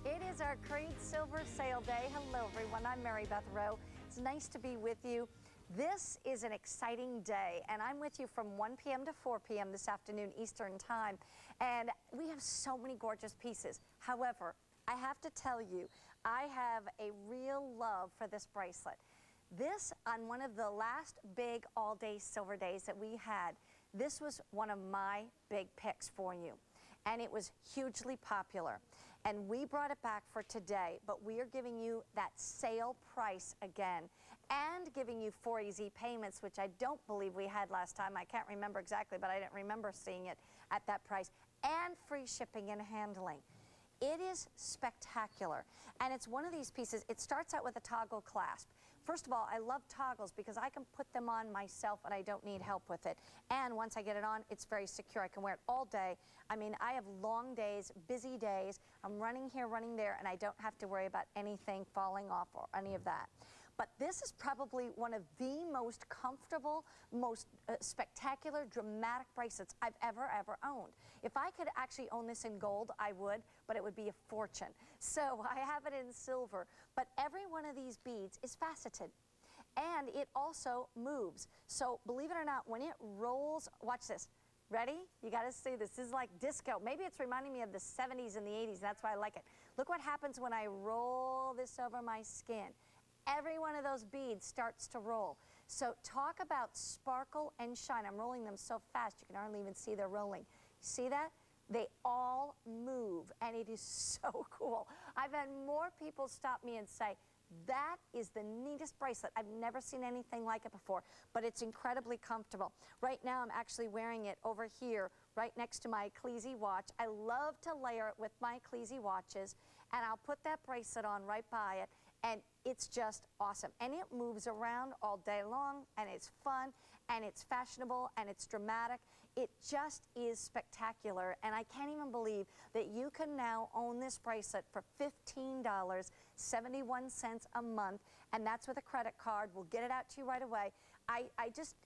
It is our Creede Silver Sale Day. Hello, everyone. I'm Beth Roe. It's nice to be with you. This is an exciting day, and I'm with you from 1 p.m. to 4 p.m. this afternoon Eastern Time. And we have so many gorgeous pieces. However, I have to tell you, I have a real love for this bracelet. This, on one of the last big all-day silver days that we had, this was one of my big picks for you. And it was hugely popular. And we brought it back for today, but we are giving you that sale price again and giving you 4 easy payments, which I don't believe we had last time. I can't remember exactly, but I didn't remember seeing it at that price, and free shipping and handling. It is spectacular, and it's one of these pieces. It starts out with a toggle clasp. First of all, I love toggles because I can put them on myself and I don't need help with it. And once I get it on, it's very secure. I can wear it all day. I mean, I have long days, busy days. I'm running here, running there, and I don't have to worry about anything falling off or any of that. But this is probably one of the most comfortable, most spectacular, dramatic bracelets I've ever owned. If I could actually own this in gold, I would, but it would be a fortune. So I have it in silver, but every one of these beads is faceted. And it also moves. So believe it or not, when it rolls, watch this. Ready? You got to see this. This is like disco. Maybe it's reminding me of the 70s and the 80s. That's why I like it. Look what happens when I roll this over my skin. Every one of those beads starts to roll. So talk about sparkle and shine. I'm rolling them so fast you can hardly even see they're rolling. See that? They all move, and it is so cool. I've had more people stop me and say, that is the neatest bracelet. I've never seen anything like it before, but it's incredibly comfortable. Right now, I'm actually wearing it over here, right next to my Creede watch. I love to layer it with my Creede watches, and I'll put that bracelet on right by it, and it's just awesome. And it moves around all day long, and it's fun, and it's fashionable, and it's dramatic. It just is spectacular, and I can't even believe that you can now own this bracelet for $15.71 a month, and that's with a credit card. We'll get it out to you right away. I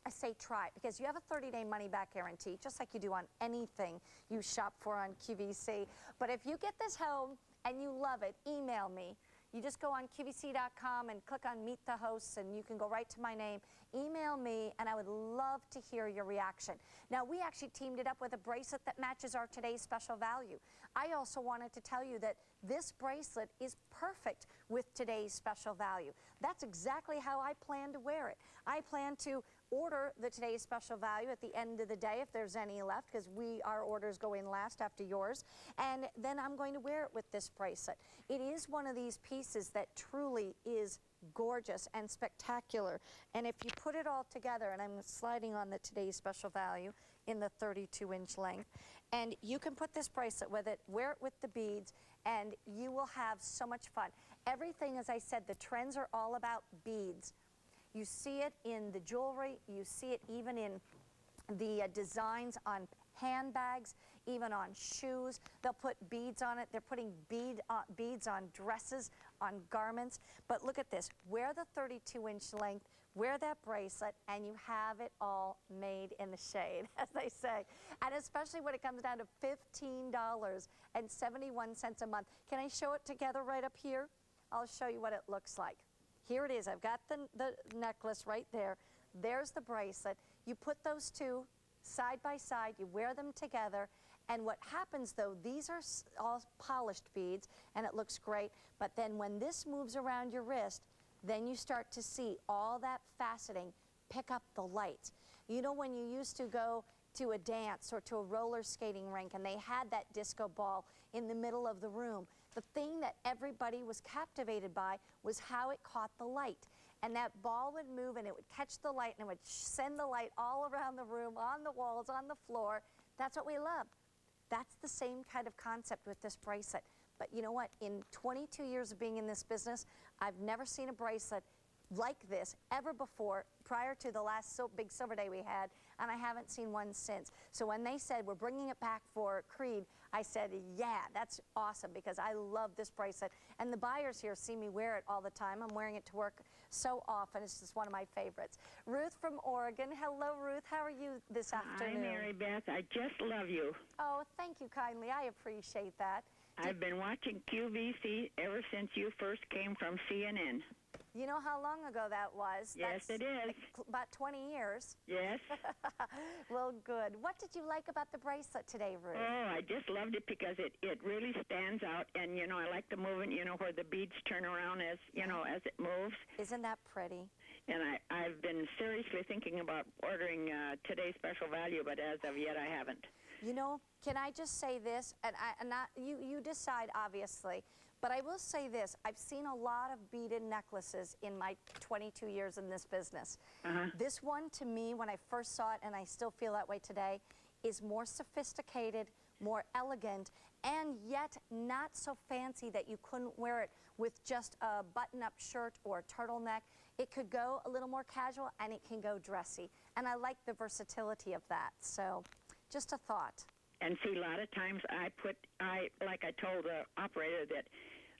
say try it, because you have a 30-day money-back guarantee, just like you do on anything you shop for on QVC. But if you get this home and you love it, email me. You just go on QVC.com and click on Meet the Hosts, and you can go right to my name. Email me, and I would love to hear your reaction. Now, we actually teamed it up with a bracelet that matches our today's special value. I also wanted to tell you that this bracelet is perfect with today's special value. That's exactly how I plan to wear it. I plan to order the today's special value at the end of the day if there's any left, because our orders go in last after yours, and then I'm going to wear it with this bracelet. It is one of these pieces that truly is gorgeous and spectacular, and if you put it all together, and I'm sliding on the today's special value in the 32-inch length, and you can put this bracelet with it, wear it with the beads, and you will have so much fun. Everything, as I said, the trends are all about beads. You see it in the jewelry, you see it even in the designs on handbags, even on shoes. They'll put beads on it. They're putting beads on dresses, on garments. But look at this. Wear the 32-inch length, wear that bracelet, and you have it all made in the shade, as they say. And especially when it comes down to $15.71 a month. Can I show it together right up here? I'll show you what it looks like. Here it is. I've got the necklace right there. There's the bracelet. You put those two side by side. You wear them together. And what happens, though, these are all polished beads, and it looks great. But then when this moves around your wrist, then you start to see all that faceting pick up the lights. You know, when you used to go to a dance or to a roller skating rink and they had that disco ball in the middle of the room, the thing that everybody was captivated by was how it caught the light. And that ball would move, and it would catch the light, and it would send the light all around the room, on the walls, on the floor. That's what we love. That's the same kind of concept with this bracelet. But you know what? In 22 years of being in this business, I've never seen a bracelet like this ever before, prior to the last big silver day we had, and I haven't seen one since. So when they said we're bringing it back for Creede, I said, yeah, that's awesome, because I love this bracelet. And the buyers here see me wear it all the time. I'm wearing it to work so often. It's just one of my favorites. Ruth from Oregon. Hello, Ruth. How are you this afternoon? Hi, Mary Beth. I just love you. Oh, thank you kindly. I appreciate that. I've been watching QVC ever since you first came from CNN. You know how long ago that was? Yes, it is. About 20 years. Yes. Well, good. What did you like about the bracelet today, Ruth? Oh, I just loved it because it really stands out. And, you know, I like the movement, you know, where the beads turn around as, you know, as it moves. Isn't that pretty? And I've been seriously thinking about ordering today's special value, but as of yet I haven't. You know, can I just say this? And you decide, obviously. But I will say this, I've seen a lot of beaded necklaces in my 22 years in this business. This one, to me, when I first saw it, and I still feel that way today, is more sophisticated, more elegant, and yet not so fancy that you couldn't wear it with just a button-up shirt or a turtleneck. It could go a little more casual, and it can go dressy. And I like the versatility of that, so just a thought. And see, a lot of times like I told the operator that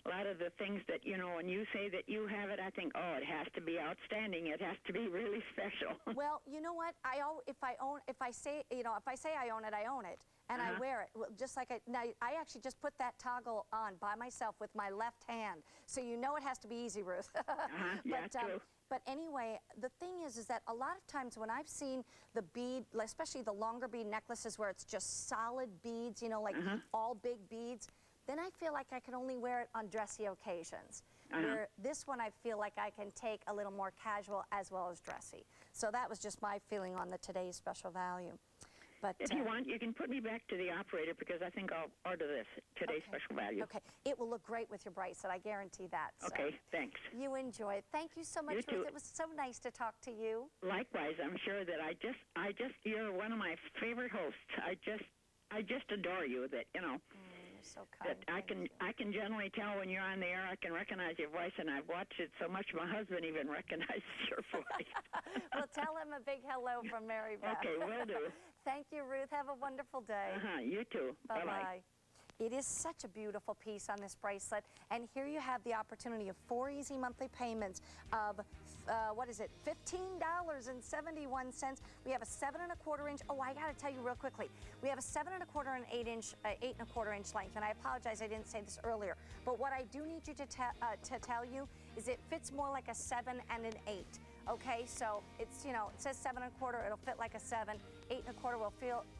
a lot of the things that, you know, when you say that you have it, I think, oh, it has to be outstanding. It has to be really special. Well, you know what? If I say I own it, I own it. And I wear it, just like now I actually just put that toggle on by myself with my left hand. So you know it has to be easy, Ruth. Yeah, true. But anyway, the thing is that a lot of times when I've seen the bead, especially the longer bead necklaces where it's just solid beads, you know, like all big beads, then I feel like I can only wear it on dressy occasions. Where this one I feel like I can take a little more casual as well as dressy. So that was just my feeling on the today's special value. But if you want, you can put me back to the operator because I think I'll order this, today's special value. Okay. It will look great with your bracelet. I guarantee that. So. Okay, thanks. You enjoy it. Thank you so much, You Ruth. too. It was so nice to talk to you. Likewise, I'm sure that you're one of my favorite hosts. I just adore you. That, you know, You're so kind. that I can generally tell when you're on the air. I can recognize your voice, and I've watched it so much my husband even recognizes your voice. Well, tell him a big hello from Mary Beth. Okay, will do. Thank you, Ruth. Have a wonderful day. You too. Bye-bye. It is such a beautiful piece on this bracelet, and here you have the opportunity of 4 easy monthly payments of $15.71. We have a 7 1/4 inch. Oh, I got to tell you real quickly. We have a 7 1/4 and 8 1/4 inch length, and I apologize I didn't say this earlier. But what I do need you to tell you is it fits more like a 7 and an 8. Okay, so it's, you know, it says 7 1/4, it'll fit like a 7. 8 1/4 will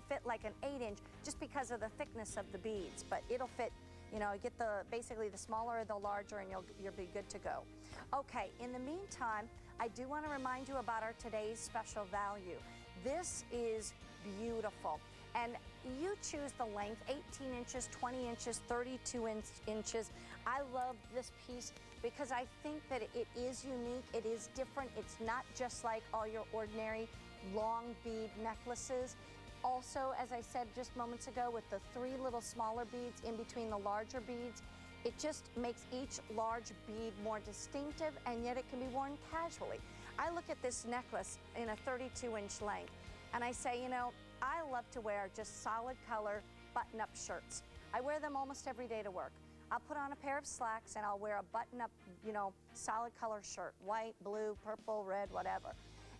fit like an 8 inch just because of the thickness of the beads, but it'll fit, you know, get basically the smaller or the larger, and you'll be good to go. Okay, in the meantime, I do want to remind you about our today's special value. This is beautiful, and you choose the length, 18 inches, 20 inches, 32 inches. I love this piece because I think that it is unique, it is different. It's not just like all your ordinary long bead necklaces. Also, as I said just moments ago, with the 3 little smaller beads in between the larger beads, it just makes each large bead more distinctive, and yet it can be worn casually. I look at this necklace in a 32-inch length, and I say, you know, I love to wear just solid color button-up shirts. I wear them almost every day to work. I'll put on a pair of slacks, and I'll wear a button-up, you know, solid color shirt, white, blue, purple, red, whatever.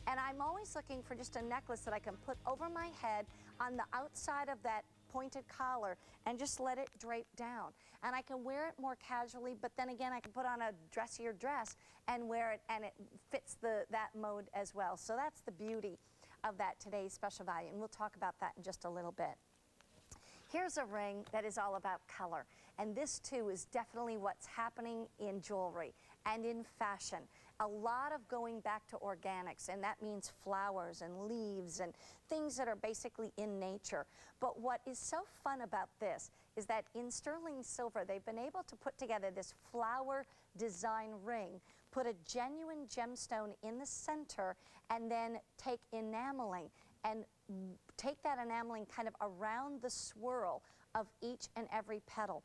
And I'm always looking for just a necklace that I can put over my head on the outside of that pointed collar and just let it drape down. And I can wear it more casually, but then again, I can put on a dressier dress and wear it, and it fits that mode as well. So that's the beauty of that today's special value, and we'll talk about that in just a little bit. Here's a ring that is all about color, and this too is definitely what's happening in jewelry and in fashion. A lot of going back to organics, and that means flowers and leaves and things that are basically in nature. But what is so fun about this is that in sterling silver, they've been able to put together this flower design ring, put a genuine gemstone in the center, and then take enameling and take that enameling kind of around the swirl of each and every petal.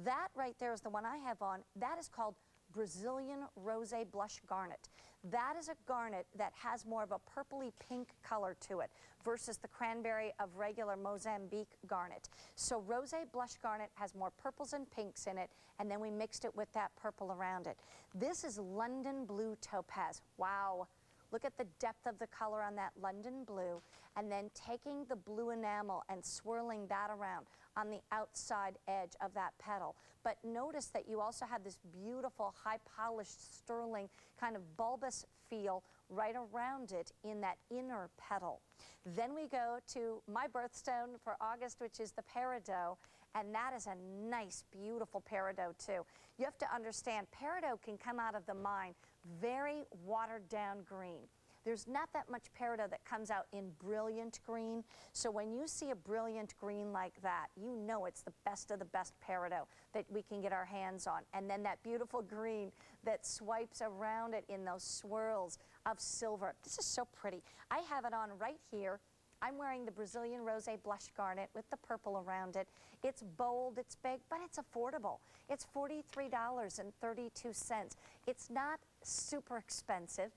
That right there is the one I have on. That is called Brazilian Rose Blush Garnet. That is a garnet that has more of a purpley pink color to it versus the cranberry of regular Mozambique garnet. So Rose Blush Garnet has more purples and pinks in it, and then we mixed it with that purple around it. This is London Blue Topaz. Wow. Look at the depth of the color on that London blue, and then taking the blue enamel and swirling that around on the outside edge of that petal. But notice that you also have this beautiful high polished sterling kind of bulbous feel right around it in that inner petal. Then we go to my birthstone for August, which is the peridot, and that is a nice, beautiful peridot too. You have to understand, peridot can come out of the mine very watered down green. There's not that much peridot that comes out in brilliant green. So when you see a brilliant green like that, you know it's the best of the best peridot that we can get our hands on. And then that beautiful green that swipes around it in those swirls of silver. This is so pretty. I have it on right here. I'm wearing the Brazilian Rosé Blush Garnet with the purple around it. It's bold, it's big, but it's affordable. It's $43.32. It's not super expensive,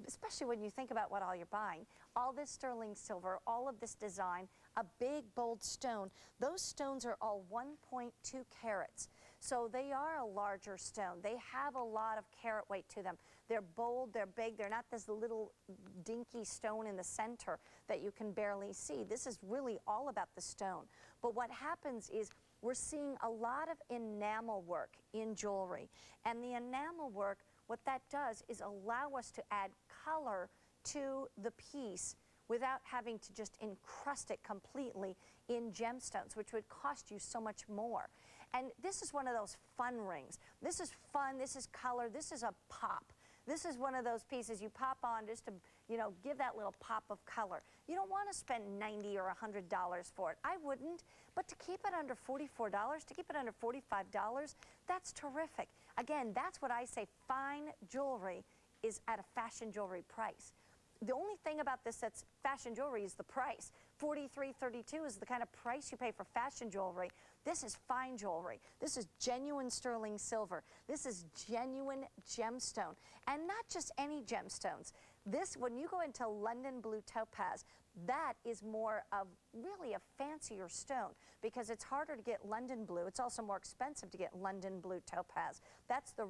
especially when you think about what all you're buying. All this sterling silver, all of this design, a big, bold stone. Those stones are all 1.2 carats. So they are a larger stone. They have a lot of carat weight to them. They're bold, they're big, they're not this little dinky stone in the center that you can barely see. This is really all about the stone. But what happens is we're seeing a lot of enamel work in jewelry. And the enamel work, what that does is allow us to add color to the piece without having to just encrust it completely in gemstones, which would cost you so much more. And this is one of those fun rings. This is fun, this is color, this is a pop. This is one of those pieces you pop on just to, give that little pop of color. You don't want to spend $90 or $100 for it. I wouldn't, but to keep it under $44, to keep it under $45, that's terrific. Again, that's what I say, fine jewelry is at a fashion jewelry price. The only thing about this that's fashion jewelry is the price. $43.32 is the kind of price you pay for fashion jewelry. This is fine jewelry. This is genuine sterling silver. This is genuine gemstone. And not just any gemstones. This, when you go into London blue topaz, that is more of really a fancier stone because it's harder to get London blue. It's also more expensive to get London blue topaz. That's the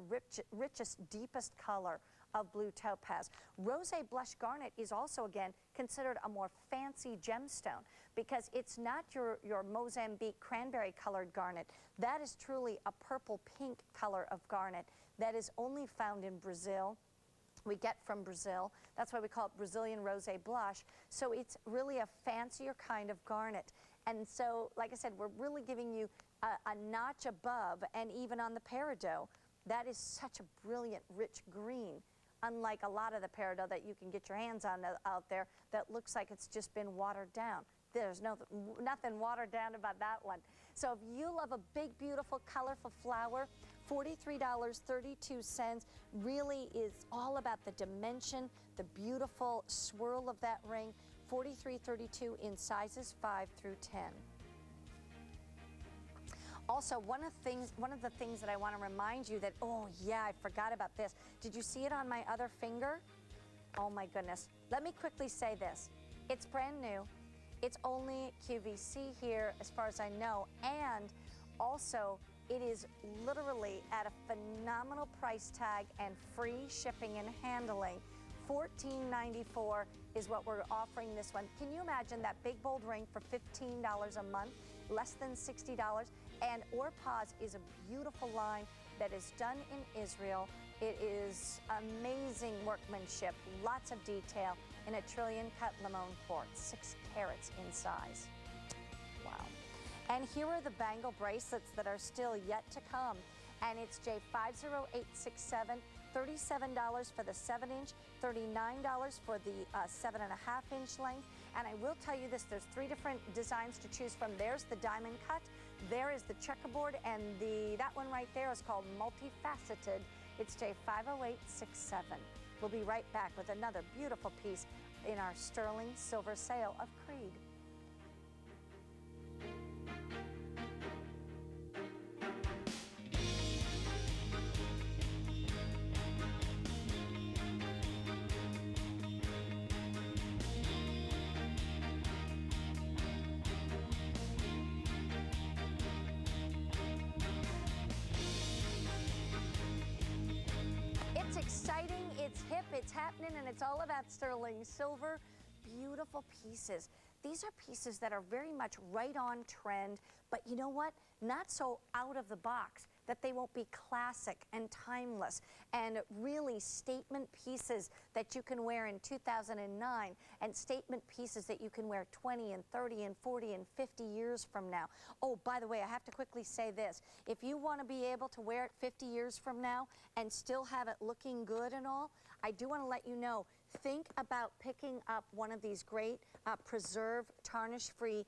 richest, deepest color of blue topaz. Rosé Blush Garnet is also, again, considered a more fancy gemstone because it's not your Mozambique cranberry colored garnet. That is truly a purple pink color of garnet that is only found in Brazil. We get from Brazil. That's why we call it Brazilian Rosé Blush. So it's really a fancier kind of garnet. And so, like I said, we're really giving you a notch above, and even on the peridot, that is such a brilliant, rich green. Unlike a lot of the peridot that you can get your hands on out there that looks like it's just been watered down. There's nothing watered down about that one. So if you love a big, beautiful, colorful flower, $43.32 really is all about the dimension, the beautiful swirl of that ring. $43.32 in sizes 5 through 10. Also, one of the things that I want to remind you that, oh yeah, I forgot about this. Did you see it on my other finger? Oh my goodness. Let me quickly say this. It's brand new. It's only QVC here as far as I know. And also, it is literally at a phenomenal price tag and free shipping and handling. $14.94 is what we're offering this one. Can you imagine that big bold ring for $15 a month, less than $60? And Orpaz is a beautiful line that is done in Israel. It is amazing workmanship, lots of detail, in a trillion cut limon quartz, 6 carats in size. Wow. And here are the bangle bracelets that are still yet to come. And it's J50867, $37 for the 7-inch, $39 for the 7.5-inch length. And I will tell you this, there's 3 different designs to choose from. There's the diamond cut, there is the checkerboard, and that one right there is called multifaceted. It's J50867. We'll be right back with another beautiful piece in our sterling silver sale of Creede. It's exciting, it's hip, it's happening, and it's all about sterling silver. Beautiful pieces. These are pieces that are very much right on trend, but you know what? Not so out of the box that they won't be classic and timeless and really statement pieces that you can wear in 2009 and statement pieces that you can wear 20 and 30 and 40 and 50 years from now. Oh, by the way, I have to quickly say this. If you want to be able to wear it 50 years from now and still have it looking good and all, I do want to let you know, think about picking up one of these great preserved, tarnish-free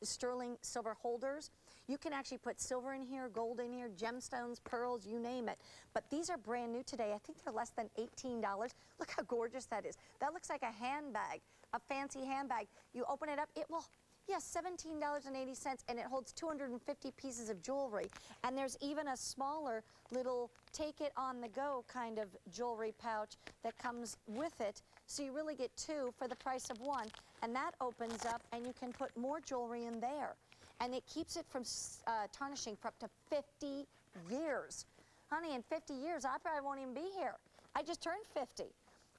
sterling silver holders. You can actually put silver in here, gold in here, gemstones, pearls, you name it. But these are brand new today. I think they're less than $18. Look how gorgeous that is. That looks like a handbag, a fancy handbag. You open it up, it will, yes, $17.80, and it holds 250 pieces of jewelry. And there's even a smaller little take-it-on-the-go kind of jewelry pouch that comes with it. So you really get two for the price of one. And that opens up, and you can put more jewelry in there. And it keeps it from tarnishing for up to 50 years. Honey, in 50 years, I probably won't even be here. I just turned 50.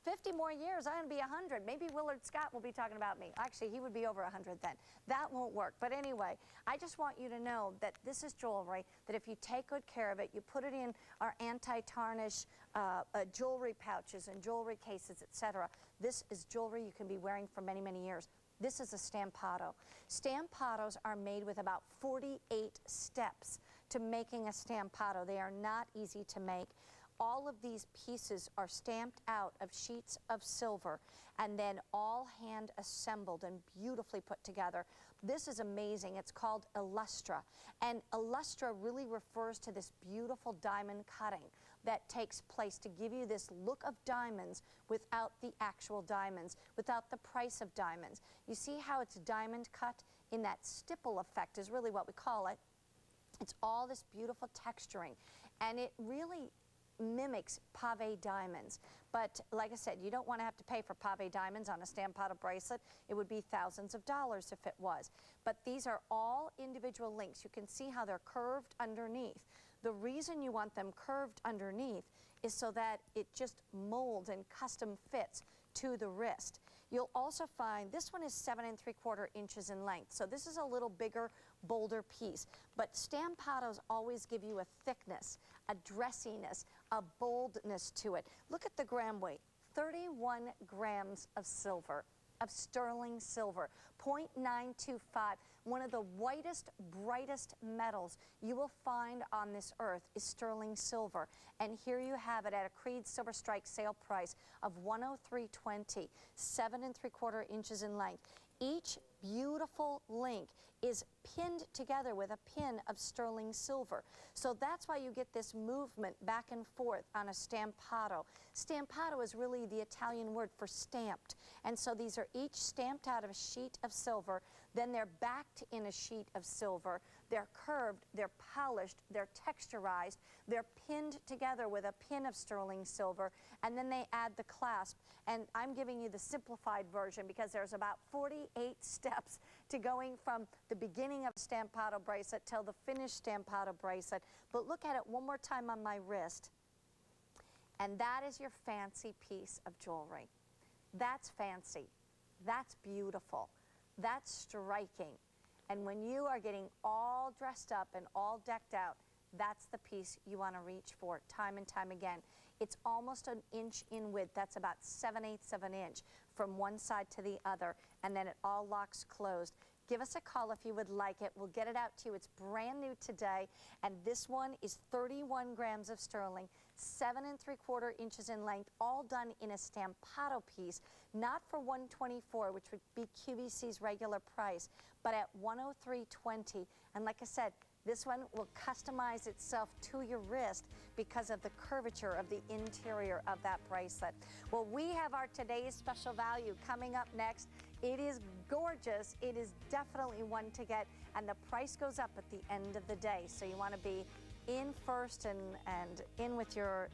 50 more years, I'm going to be 100. Maybe Willard Scott will be talking about me. Actually, he would be over 100 then. That won't work. But anyway, I just want you to know that this is jewelry, that if you take good care of it, you put it in our anti-tarnish jewelry pouches and jewelry cases, etc. This is jewelry you can be wearing for many, many years. This is a Stampato. Stampatos are made with about 48 steps to making a Stampato. They are not easy to make. All of these pieces are stamped out of sheets of silver and then all hand assembled and beautifully put together. This is amazing. It's called Illustra. And Illustra really refers to this beautiful diamond cutting that takes place to give you this look of diamonds without the actual diamonds, without the price of diamonds. You see how it's diamond cut in that stipple effect is really what we call it. It's all this beautiful texturing, and it really mimics pave diamonds. But like I said, you don't want to have to pay for pave diamonds on a Stampato bracelet. It would be thousands of dollars if it was. But these are all individual links. You can see how they're curved underneath. The reason you want them curved underneath is so that it just molds and custom fits to the wrist. You'll also find this one is 7 3/4 inches in length. So this is a little bigger, bolder piece. But Stampatos always give you a thickness, a dressiness, a boldness to it. Look at the gram weight, 31 grams of silver, of sterling silver, 0.925. One of the whitest, brightest metals you will find on this earth is sterling silver. And here you have it at a Creede Silver Strike sale price of $103.20, 7 3/4 inches in length. Each beautiful link is pinned together with a pin of sterling silver. So that's why you get this movement back and forth on a Stampato. Stampato is really the Italian word for stamped. And so these are each stamped out of a sheet of silver, then they're backed in a sheet of silver. They're curved, they're polished, they're texturized, they're pinned together with a pin of sterling silver, and then they add the clasp. And I'm giving you the simplified version because there's about 48 steps to going from the beginning of a Stampato bracelet till the finished Stampato bracelet. But look at it one more time on my wrist. And that is your fancy piece of jewelry. That's fancy. That's beautiful. That's striking. And when you are getting all dressed up and all decked out, that's the piece you want to reach for time and time again. It's almost an inch in width. That's about 7/8 of an inch from one side to the other, and then it all locks closed. Give us a call if you would like it. We'll get it out to you. It's brand new today, and this one is 31 grams of sterling, 7 3/4 inches in length, all done in a Stampato piece, not for $124, which would be QVC's regular price, but at $103.20. And like I said, this one will customize itself to your wrist because of the curvature of the interior of that bracelet. Well, we have our today's special value coming up next. It is gorgeous. It is definitely one to get, and the price goes up at the end of the day. So you want to be in first and in with your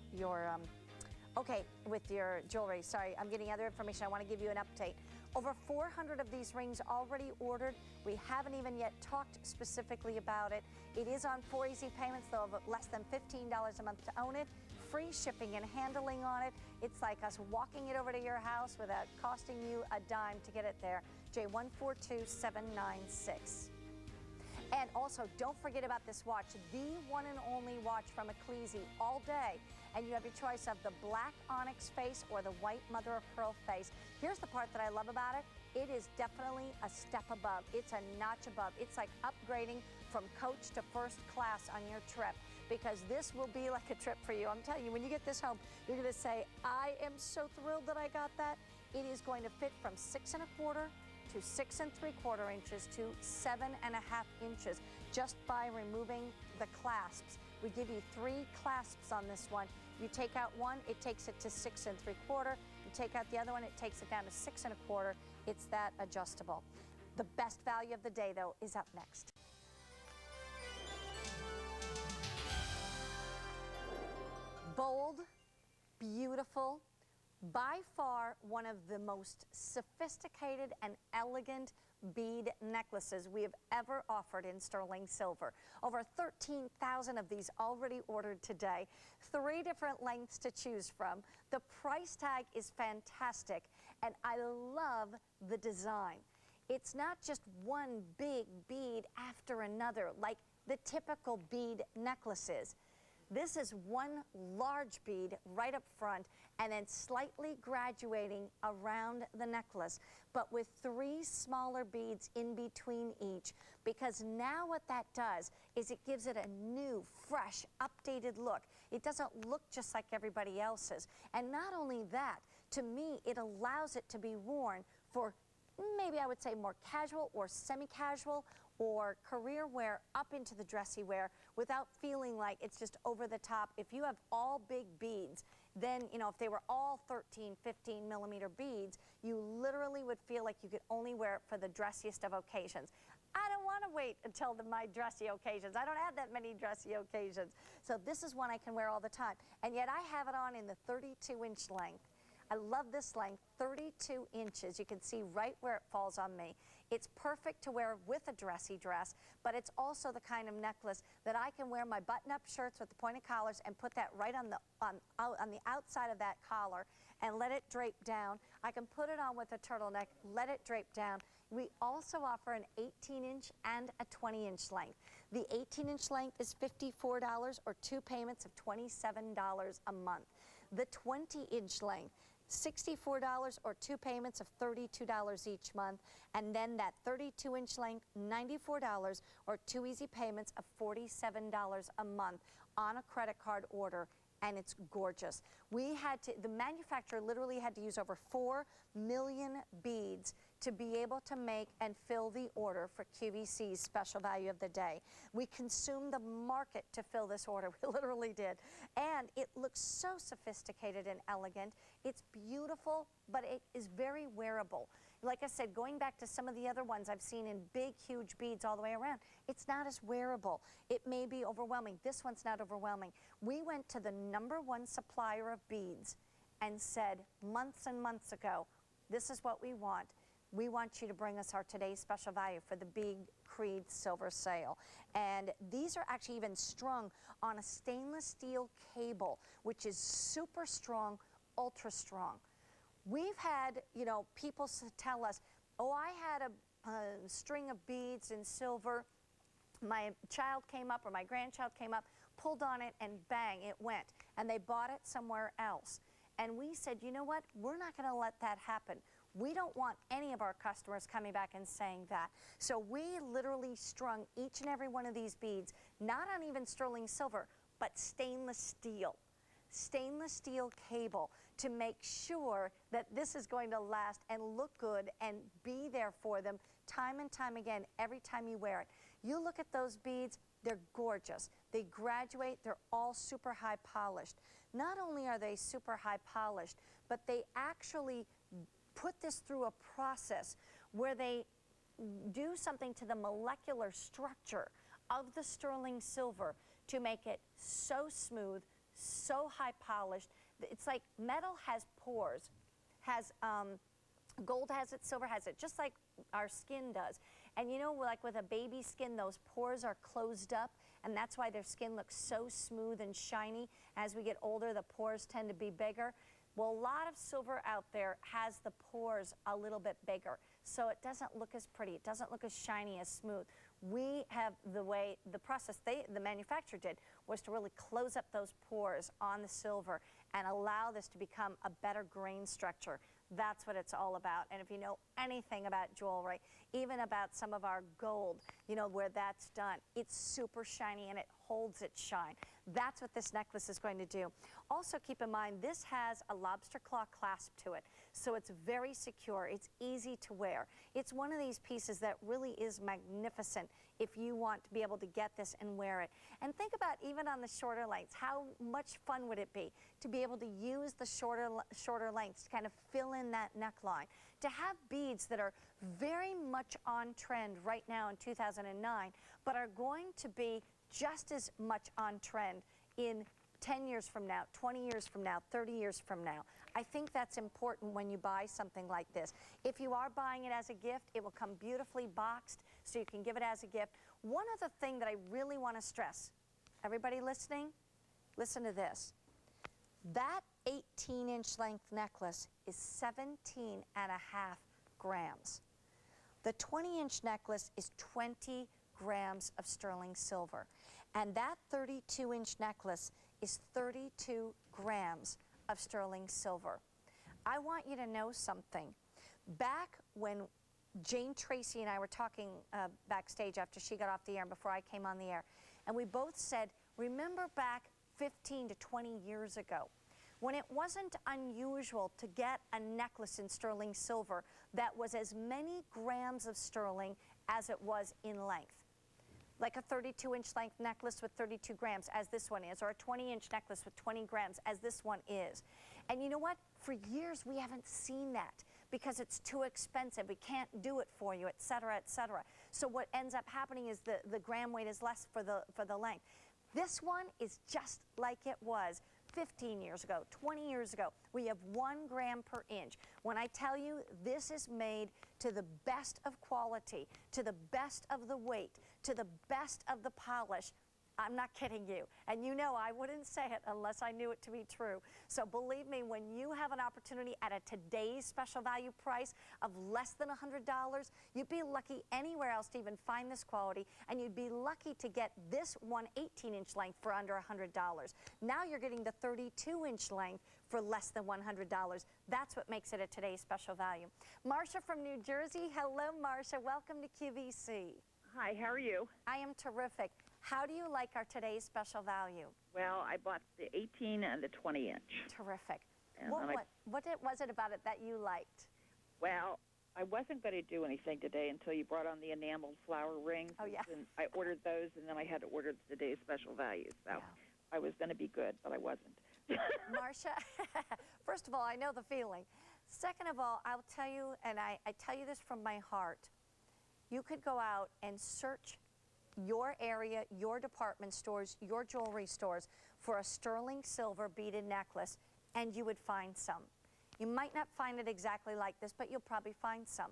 jewelry. Sorry, I'm getting other information. I want to give you an update. Over 400 of these rings already ordered. We haven't even yet talked specifically about it. It is on 4 easy payments, though, of less than $15 a month to own it. Free shipping and handling on it. It's like us walking it over to your house without costing you a dime to get it there. J142796. And also, don't forget about this watch, the one and only watch from Creede all day. And you have your choice of the black onyx face or the white mother of pearl face. Here's the part that I love about it. It is definitely a step above. It's a notch above. It's like upgrading from coach to first class on your trip, because this will be like a trip for you. I'm telling you, when you get this home, you're going to say, I am so thrilled that I got that. It is going to fit from 6 1/4 to 6 3/4 inches to 7 1/2 inches just by removing the clasps. We give you 3 clasps on this one. You take out one, it takes it to 6 3/4. You take out the other one, it takes it down to 6 1/4. It's that adjustable. The best value of the day, though, is up next. Bold, beautiful, by far one of the most sophisticated and elegant bead necklaces we have ever offered in sterling silver. Over 13,000 of these already ordered today. 3 different lengths to choose from. The price tag is fantastic, and I love the design. It's not just one big bead after another like the typical bead necklaces. This is one large bead right up front and then slightly graduating around the necklace, but with 3 smaller beads in between each, because now what that does is it gives it a new, fresh, updated look. It doesn't look just like everybody else's. And not only that, to me, it allows it to be worn for maybe I would say more casual or semi-casual or career wear up into the dressy wear without feeling like it's just over the top. If you have all big beads, then, you know, if they were all 13, 15 millimeter beads, you literally would feel like you could only wear it for the dressiest of occasions. I don't want to wait until my dressy occasions. I don't have that many dressy occasions. So this is one I can wear all the time. And yet I have it on in the 32-inch length. I love this length, 32 inches. You can see right where it falls on me. It's perfect to wear with a dressy dress, but it's also the kind of necklace that I can wear my button-up shirts with the pointed collars and put that right on the outside of that collar and let it drape down. I can put it on with a turtleneck, let it drape down. We also offer an 18-inch and a 20-inch length. The 18-inch length is $54 or 2 payments of $27 a month. The 20-inch length, $64 or 2 payments of $32 each month, and then that 32-inch length, $94 or 2 easy payments of $47 a month on a credit card order, and it's gorgeous. The manufacturer literally had to use over 4 million beads to be able to make and fill the order for QVC's special value of the day. We consumed the market to fill this order, we literally did. And it looks so sophisticated and elegant. It's beautiful, but it is very wearable. Like I said, going back to some of the other ones I've seen in big, huge beads all the way around, it's not as wearable. It may be overwhelming. This one's not overwhelming. We went to the #1 supplier of beads and said months and months ago, this is what we want. We want you to bring us our today's special value for the big Creede silver sale. And these are actually even strung on a stainless steel cable, which is super strong, ultra strong. We've had, you know, people tell us, oh, I had a string of beads in silver. My child came up or my grandchild came up, pulled on it, and bang, it went. And they bought it somewhere else. And we said, you know what? We're not going to let that happen. We don't want any of our customers coming back and saying that. So we literally strung each and every one of these beads, not on even sterling silver, but stainless steel cable, to make sure that this is going to last and look good and be there for them time and time again every time you wear it. You look at those beads, they're gorgeous. They graduate, they're all super high polished. Not only are they super high polished, but they actually put this through a process where they do something to the molecular structure of the sterling silver to make it so smooth, so high polished. It's like metal has pores, gold has it, silver has it, just like our skin does. And you know, like with a baby's skin, those pores are closed up, and that's why their skin looks so smooth and shiny. As we get older, the pores tend to be bigger. Well, a lot of silver out there has the pores a little bit bigger, so it doesn't look as pretty. It doesn't look as shiny, as smooth. We have the process the manufacturer did was to really close up those pores on the silver and allow this to become a better grain structure. That's what it's all about. And if you know anything about jewelry, even about some of our gold, you know, where that's done, it's super shiny and it holds its shine. That's what this necklace is going to do. Also keep in mind, this has a lobster claw clasp to it, so it's very secure. It's easy to wear. It's one of these pieces that really is magnificent if you want to be able to get this and wear it. And think about even on the shorter lengths, how much fun would it be to be able to use the shorter lengths to kind of fill in that neckline, to have beads that are very much on trend right now in 2009, but are going to be just as much on trend in 10 years from now, 20 years from now, 30 years from now. I think that's important when you buy something like this. If you are buying it as a gift, it will come beautifully boxed so you can give it as a gift. One other thing that I really want to stress, everybody listening, listen to this. That 18-inch length necklace is 17.5 grams. The 20-inch necklace is 20 grams of sterling silver. And that 32-inch necklace is 32 grams of sterling silver. I want you to know something. Back when Jane Tracy and I were talking backstage after she got off the air and before I came on the air, and we both said, remember back 15 to 20 years ago, when it wasn't unusual to get a necklace in sterling silver that was as many grams of sterling as it was in length. Like a 32-inch length necklace with 32 grams, as this one is, or a 20-inch necklace with 20 grams, as this one is. And you know what? For years, we haven't seen that because it's too expensive. We can't do it for you, et cetera, et cetera. So what ends up happening is the gram weight is less for the length. This one is just like it was 15 years ago, 20 years ago. We have 1 gram per inch. When I tell you this is made to the best of quality, to the best of the weight, to the best of the polish, I'm not kidding you. And you know I wouldn't say it unless I knew it to be true. So believe me, when you have an opportunity at a today's special value price of less than $100, you'd be lucky anywhere else to even find this quality, and you'd be lucky to get this one 18-inch length for under $100. Now you're getting the 32-inch length for less than $100. That's what makes it a today's special value. Marcia from New Jersey. Hello, Marcia. Welcome to QVC. Hi, how are you? I am terrific. How do you like our today's special value? Well, I bought the 18 and the 20-inch. Terrific. And What was it about it that you liked? Well, I wasn't going to do anything today until you brought on the enameled flower rings. Oh, yeah. And I ordered those, and then I had to order today's special value. So Yeah. I was going to be good, but I wasn't. Marcia, first of all, I know the feeling. Second of all, I'll tell you, and I tell you this from my heart, you could go out and search your area, your department stores, your jewelry stores for a sterling silver beaded necklace, and you would find some. You might not find it exactly like this, but you'll probably find some.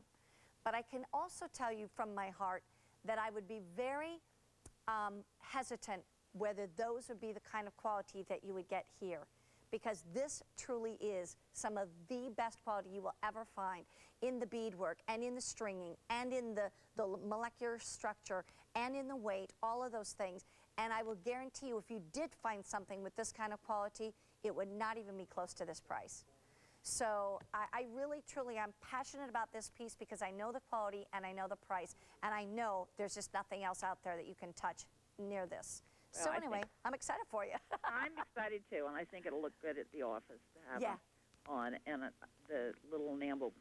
But I can also tell you from my heart that I would be very hesitant whether those would be the kind of quality that you would get here, because this truly is some of the best quality you will ever find in the beadwork and in the stringing and in the molecular structure and in the weight, all of those things. And I will guarantee you, if you did find something with this kind of quality, it would not even be close to this price. So I really, truly, I'm passionate about this piece because I know the quality and I know the price, and I know there's just nothing else out there that you can touch near this. Well, so anyway, I'm excited for you. I'm excited, too, and I think it'll look good at the office to have them on, and the little enamel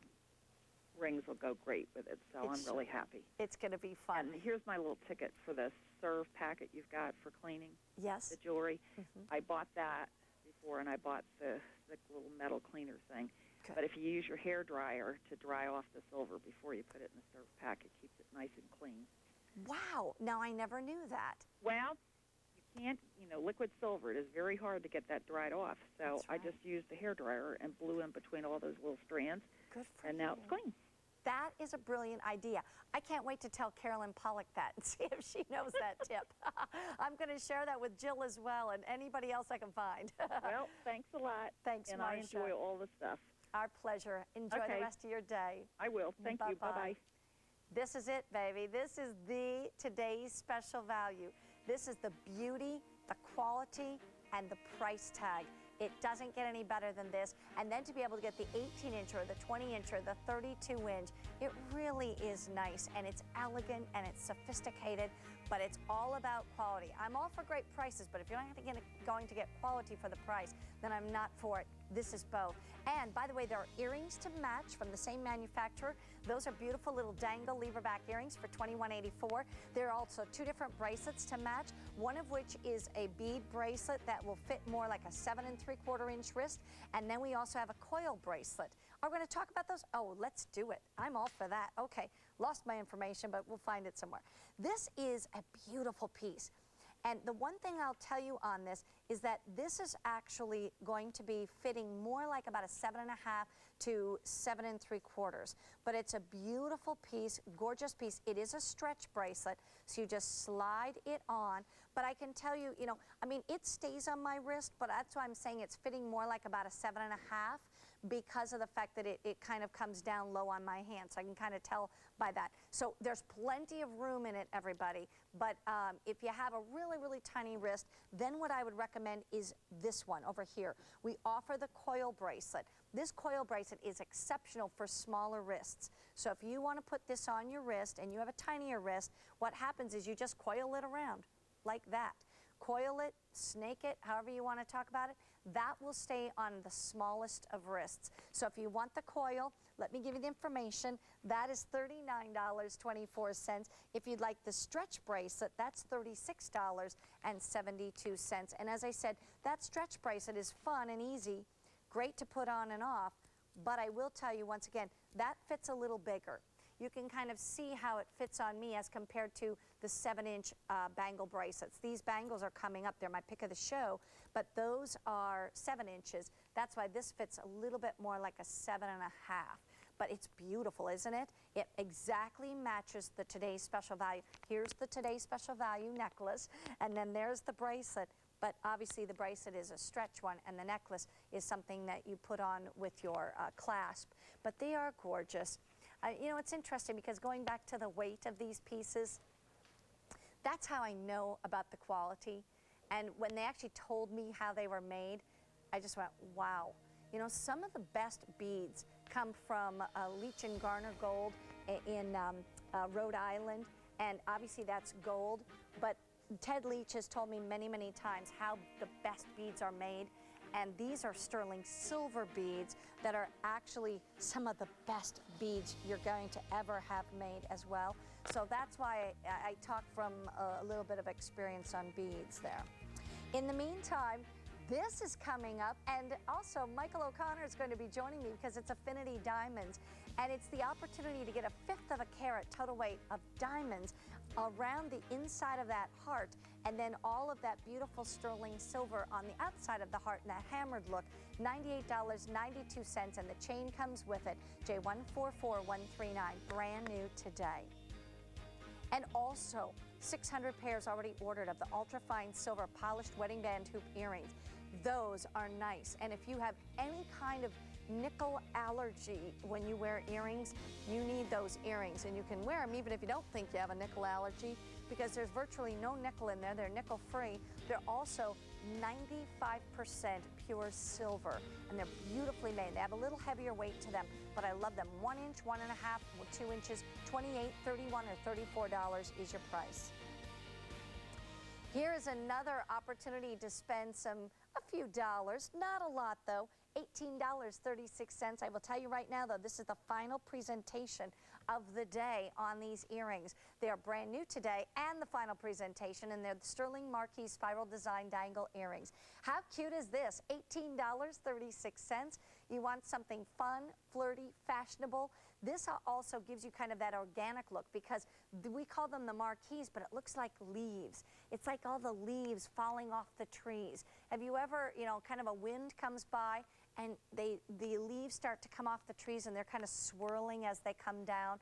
rings will go great with it, so I'm really happy. It's going to be fun. And here's my little ticket for the serve packet you've got for cleaning Yes. the jewelry. I bought that before, and I bought the little metal cleaner thing. Good. But if you use your hair dryer to dry off the silver before you put it in the serve pack, it keeps it nice and clean. Wow. Now, I never knew that. Well, you can't, liquid silver, it is very hard to get that dried off. So That's right. I just used the hair dryer and blew in between all those little strands, Good for and you. now it's clean. That is a brilliant idea. I can't wait to tell Carolyn Pollock that and see if she knows that tip. I'm going to share that with Jill as well and anybody else I can find. Well, thanks a lot. Thanks, and Marsha. I enjoy all the stuff. Our pleasure. Enjoy the rest of your day. I will. Thank you. Bye-bye. This is it, baby. This is the today's special value. This is the beauty, the quality, and the price tag. It doesn't get any better than this. And then to be able to get the 18-inch or the 20-inch or the 32-inch, it really is nice, and it's elegant, and it's sophisticated, but it's all about quality. I'm all for great prices, but if you're not going to get quality for the price, then I'm not for it. This is both. And by the way, there are earrings to match from the same manufacturer. Those are beautiful little Dangle lever back earrings for $21.84. There are also 2 different bracelets to match, one of which is a bead bracelet that will fit more like a 7 3/4 inch wrist. And then we also have a coil bracelet. Are we going to talk about those? Oh, let's do it. I'm all for that. Okay, lost my information, but we'll find it somewhere. This is a beautiful piece. And the one thing I'll tell you on this is that this is actually going to be fitting more like about a 7.5 to 7 3/4. But it's a beautiful piece, gorgeous piece. It is a stretch bracelet, so you just slide it on. But I can tell you, I mean, it stays on my wrist, but that's why I'm saying it's fitting more like about a 7.5 because of the fact that it kind of comes down low on my hand. So I can kind of tell by that. So there's plenty of room in it, everybody. But if you have a really, really tiny wrist, then what I would recommend is this one over here. We offer the coil bracelet. This coil bracelet is exceptional for smaller wrists. So if you want to put this on your wrist and you have a tinier wrist, what happens is you just coil it around like that. Coil it, snake it, however you want to talk about it. That will stay on the smallest of wrists. So if you want the coil, let me give you the information. That is $39.24. If you'd like the stretch bracelet, that's $36.72. And as I said, that stretch bracelet is fun and easy, great to put on and off, but I will tell you once again, that fits a little bigger. You can kind of see how it fits on me as compared to the 7-inch bangle bracelets. These bangles are coming up. They're my pick of the show, but those are 7 inches. That's why this fits a little bit more like a 7.5. But it's beautiful, isn't it? It exactly matches the today's special value. Here's the today's special value necklace, and then there's the bracelet. But obviously the bracelet is a stretch one, and the necklace is something that you put on with your clasp. But they are gorgeous. It's interesting because going back to the weight of these pieces, that's how I know about the quality. And when they actually told me how they were made, I just went, wow. Some of the best beads come from Leach and Garner gold in Rhode Island, and obviously that's gold. But Ted Leach has told me many, many times how the best beads are made. And these are sterling silver beads that are actually some of the best beads you're going to ever have made as well. So that's why I talk from a little bit of experience on beads there. In the meantime, this is coming up, and also Michael O'Connor is going to be joining me because it's Affinity Diamonds, and it's the opportunity to get a 1/5 of a carat total weight of diamonds around the inside of that heart, and then all of that beautiful sterling silver on the outside of the heart in that hammered look. $98.92, and the chain comes with it. J144139, brand new today. And also 600 pairs already ordered of the ultrafine silver polished wedding band hoop earrings. Those are nice, and if you have any kind of nickel allergy when you wear earrings, you need those earrings, and you can wear them even if you don't think you have a nickel allergy, because there's virtually no nickel in there. They're nickel free. They're also 95% pure silver, and they're beautifully made. They have a little heavier weight to them, but I love them. 1 inch, 1.5, 2 inches, $28, $31, or $34 is your price. Here is another opportunity to spend a few dollars, not a lot though, $18.36. I will tell you right now though, this is the final presentation of the day on these earrings. They are brand new today and the final presentation, and they're the Sterling Marquis Spiral Design Dangle earrings. How cute is this? $18.36. You want something fun, flirty, fashionable. This also gives you kind of that organic look, because we call them the marquees, but it looks like leaves. It's like all the leaves falling off the trees. Have you ever, kind of a wind comes by and the leaves start to come off the trees, and they're kind of swirling as they come down,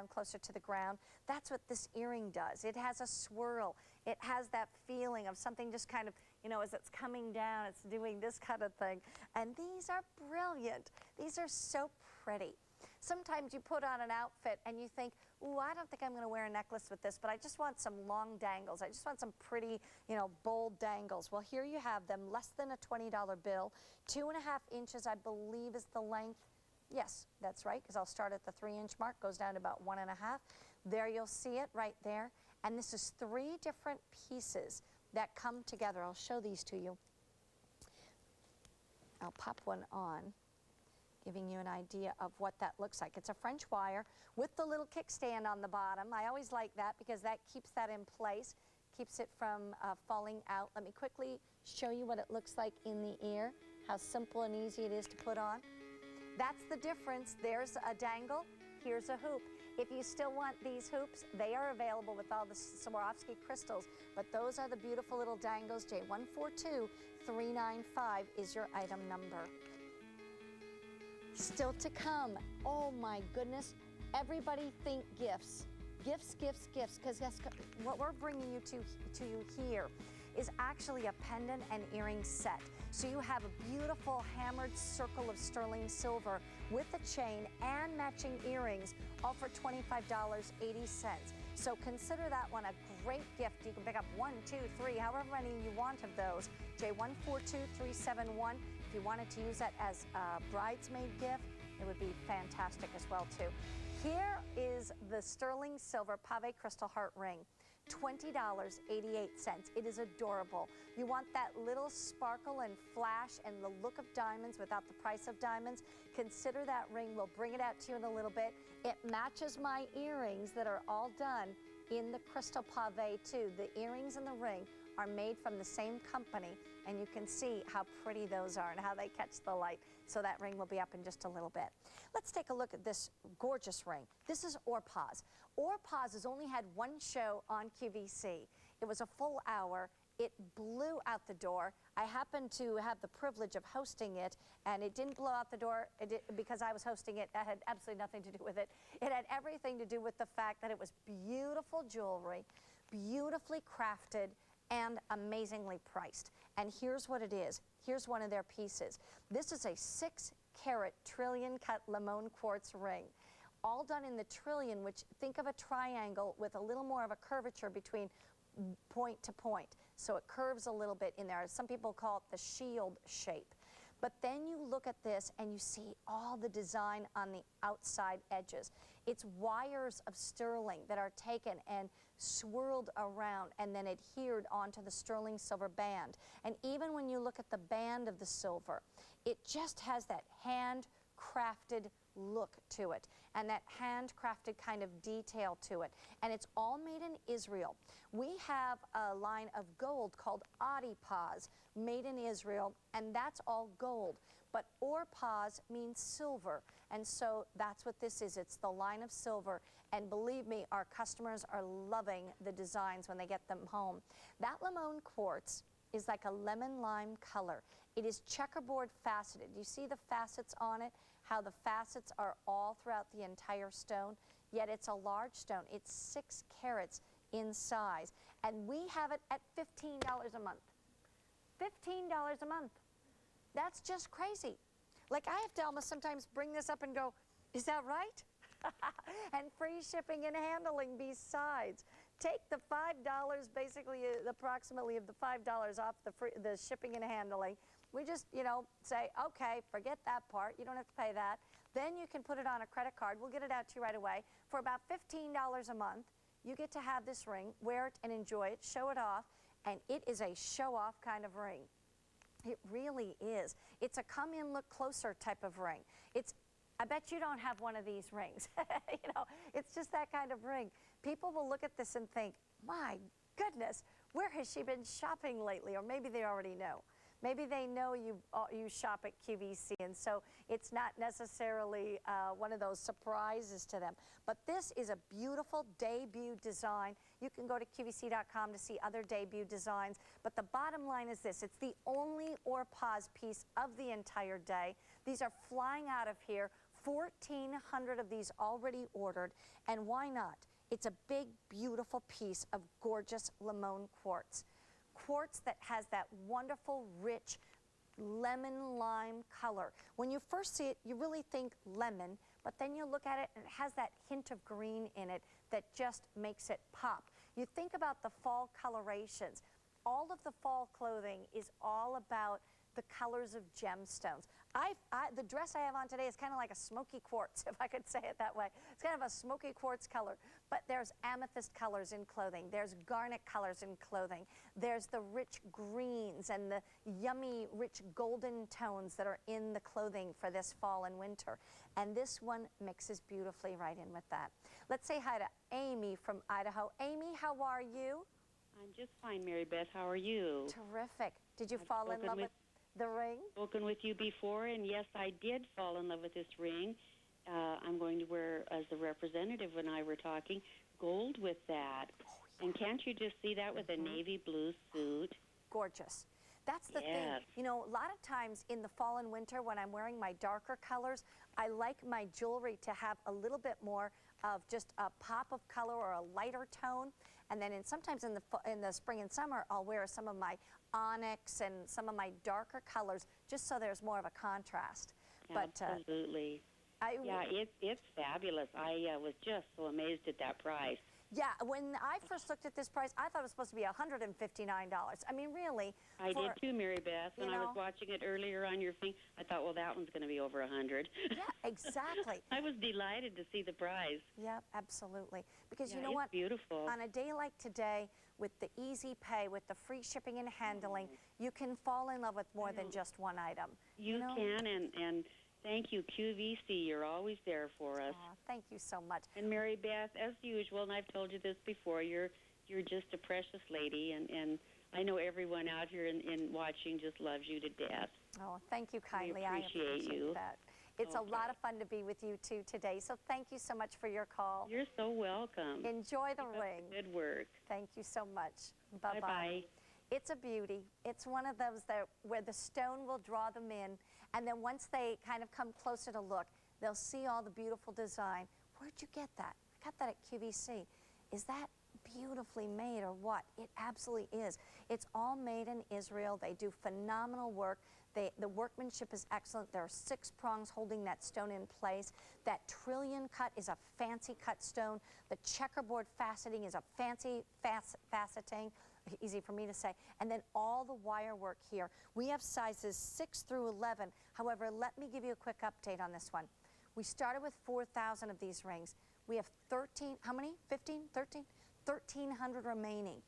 closer to the ground. That's what this earring does. It has a swirl. It has that feeling of something just kind of, you know, as it's coming down, it's doing this kind of thing. And these are brilliant. These are so pretty. Sometimes you put on an outfit and you think, ooh, I don't think I'm going to wear a necklace with this, but I just want some long dangles. I just want some pretty, you know, bold dangles. Well, here you have them, less than a $20 bill. 2.5 inches, I believe, is the length. Yes, that's right, because I'll start at the 3-inch mark, goes down to about 1.5. There you'll see it right there. And this is 3 different pieces that come together. I'll show these to you. I'll pop one on, giving you an idea of what that looks like. It's a French wire with the little kickstand on the bottom. I always like that because that keeps that in place, keeps it from falling out. Let me quickly show you what it looks like in the ear, how simple and easy it is to put on. That's the difference. There's a dangle, here's a hoop. If you still want these hoops, they are available with all the Swarovski crystals, but those are the beautiful little dangles. J142395 is your item number. Still to come, oh my goodness, everybody think gifts. Gifts, gifts, gifts, because what we're bringing you to you here is actually a pendant and earring set. So you have a beautiful hammered circle of sterling silver with a chain and matching earrings, all for $25.80. So consider that one a great gift. You can pick up 1, 2, 3, however many you want of those. J142371. If you wanted to use that as a bridesmaid gift, it would be fantastic as well too. Here is the sterling silver pave crystal heart ring. $20.88. It is adorable. You want that little sparkle and flash and the look of diamonds without the price of diamonds. Consider that ring. We'll bring it out to you in a little bit. It matches my earrings that are all done in the crystal pave too. The earrings and the ring are made from the same company, and you can see how pretty those are and how they catch the light. So that ring will be up in just a little bit. Let's take a look at this gorgeous ring. This is Orpaz. Orpaz has only had one show on QVC. It was a full hour. It blew out the door. I happened to have the privilege of hosting it, and it didn't blow out the door because I was hosting it. That had absolutely nothing to do with it. It had everything to do with the fact that it was beautiful jewelry, beautifully crafted, and amazingly priced. And here's what it is. Here's one of their pieces. This is a 6-carat trillion cut limon quartz ring, all done in the trillion, which think of a triangle with a little more of a curvature between point to point. So it curves a little bit in there. Some people call it the shield shape. But then you look at this and you see all the design on the outside edges. It's wires of sterling that are taken and swirled around and then adhered onto the sterling silver band. And even when you look at the band of the silver, it just has that handcrafted look to it and that handcrafted kind of detail to it. And it's all made in Israel. We have a line of gold called Adipaz, made in Israel, and that's all gold. But Orpaz means silver, and so that's what this is. It's the line of silver, and believe me, our customers are loving the designs when they get them home. That limon quartz is like a lemon lime color. It is checkerboard faceted. You see the facets on it, how the facets are all throughout the entire stone, yet it's a large stone. It's 6 carats in size, and we have it at $15 a month. $15 a month. That's just crazy. Like, I have to almost sometimes bring this up and go, is that right? And free shipping and handling besides. Take the $5, basically approximately of the $5 off the shipping and handling. We just, you know, say, okay, forget that part. You don't have to pay that. Then you can put it on a credit card. We'll get it out to you right away. For about $15 a month, you get to have this ring, wear it and enjoy it, show it off, and it is a show-off kind of ring. It really is. It's a come in, look closer type of ring. I bet you don't have one of these rings. You know, it's just that kind of ring. People will look at this and think, my goodness, where has she been shopping lately? Or maybe they already know. Maybe they know you shop at QVC, and so it's not necessarily one of those surprises to them. But this is a beautiful debut design. You can go to QVC.com to see other debut designs. But the bottom line is this. It's the only or pause piece of the entire day. These are flying out of here. 1,400 of these already ordered. And why not? It's a big, beautiful piece of gorgeous limon quartz. Quartz that has that wonderful, rich lemon lime color. When you first see it, you really think lemon, but then you look at it and it has that hint of green in it that just makes it pop. You think about the fall colorations. All of the fall clothing is all about the colors of gemstones. The dress I have on today is kind of like a smoky quartz, if I could say it that way. It's kind of a smoky quartz color, but there's amethyst colors in clothing. There's garnet colors in clothing. There's the rich greens and the yummy, rich golden tones that are in the clothing for this fall and winter. And this one mixes beautifully right in with that. Let's say hi to Amy from Idaho. Amy, how are you? I'm just fine, Mary Beth. How are you? Terrific. Did you fall in love with the ring? Spoken with you before, and yes, I did fall in love with this ring. I'm going to wear, as the representative when I were talking, gold with that. Oh, yeah. And can't you just see that with a navy blue suit? Gorgeous. That's the thing. You know, a lot of times in the fall and winter when I'm wearing my darker colors, I like my jewelry to have a little bit more of just a pop of color or a lighter tone. And then sometimes in the spring and summer, I'll wear some of my onyx and some of my darker colors just so there's more of a contrast. Absolutely. It's fabulous. I was just so amazed at that price. Yeah, when I first looked at this price, I thought it was supposed to be $159. I mean, really. I did too, Mary Beth. When I was watching it earlier on your thing, I thought, well, that one's going to be over 100. Yeah, exactly. I was delighted to see the price. Yeah, absolutely. Because you know what? It's beautiful. On a day like today, with the easy pay, with the free shipping and handling, you can fall in love with more than just one item. You can, and thank you, QVC. You're always there for us. Thank you so much. And Mary Beth, as usual, and I've told you this before, you're just a precious lady, and I know everyone out here in watching just loves you to death. Oh, thank you kindly. I appreciate you. That. It's a lot of fun to be with you too today. So thank you so much for your call. You're so welcome. Enjoy the ring. Good work. Thank you so much. Bye-bye. Bye-bye. It's a beauty. It's one of those where the stone will draw them in, and then once they kind of come closer to look, they'll see all the beautiful design. Where'd you get that? I got that at QVC. Is that beautifully made or what? It absolutely is. It's all made in Israel. They do phenomenal work. The workmanship is excellent. There are 6 prongs holding that stone in place. That trillion cut is a fancy cut stone. The checkerboard faceting is a fancy faceting. Easy for me to say. And then all the wire work here. We have sizes 6 through 11. However, let me give you a quick update on this one. We started with 4,000 of these rings. We have 13, how many? 15, 13? 1,300 remaining.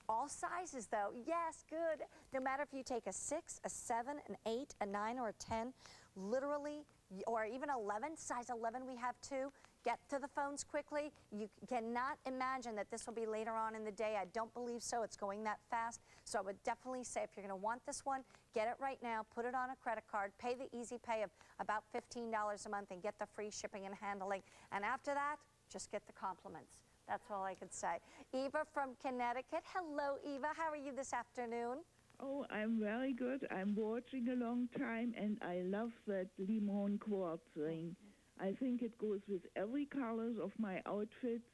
All sizes though, yes, good. No matter if you take a 6, a 7, an 8, a 9, or a 10, literally, or even 11, size 11 we have too. Get to the phones quickly. You cannot imagine that this will be later on in the day. I don't believe so. It's going that fast. So I would definitely say if you're going to want this one, get it right now, put it on a credit card, pay the easy pay of about $15 a month and get the free shipping and handling. And after that, just get the compliments. That's all I could say. Eva from Connecticut. Hello, Eva. How are you this afternoon? Oh, I'm very good. I'm watching a long time, and I love that limon quartz ring. I think it goes with every colors of my outfits.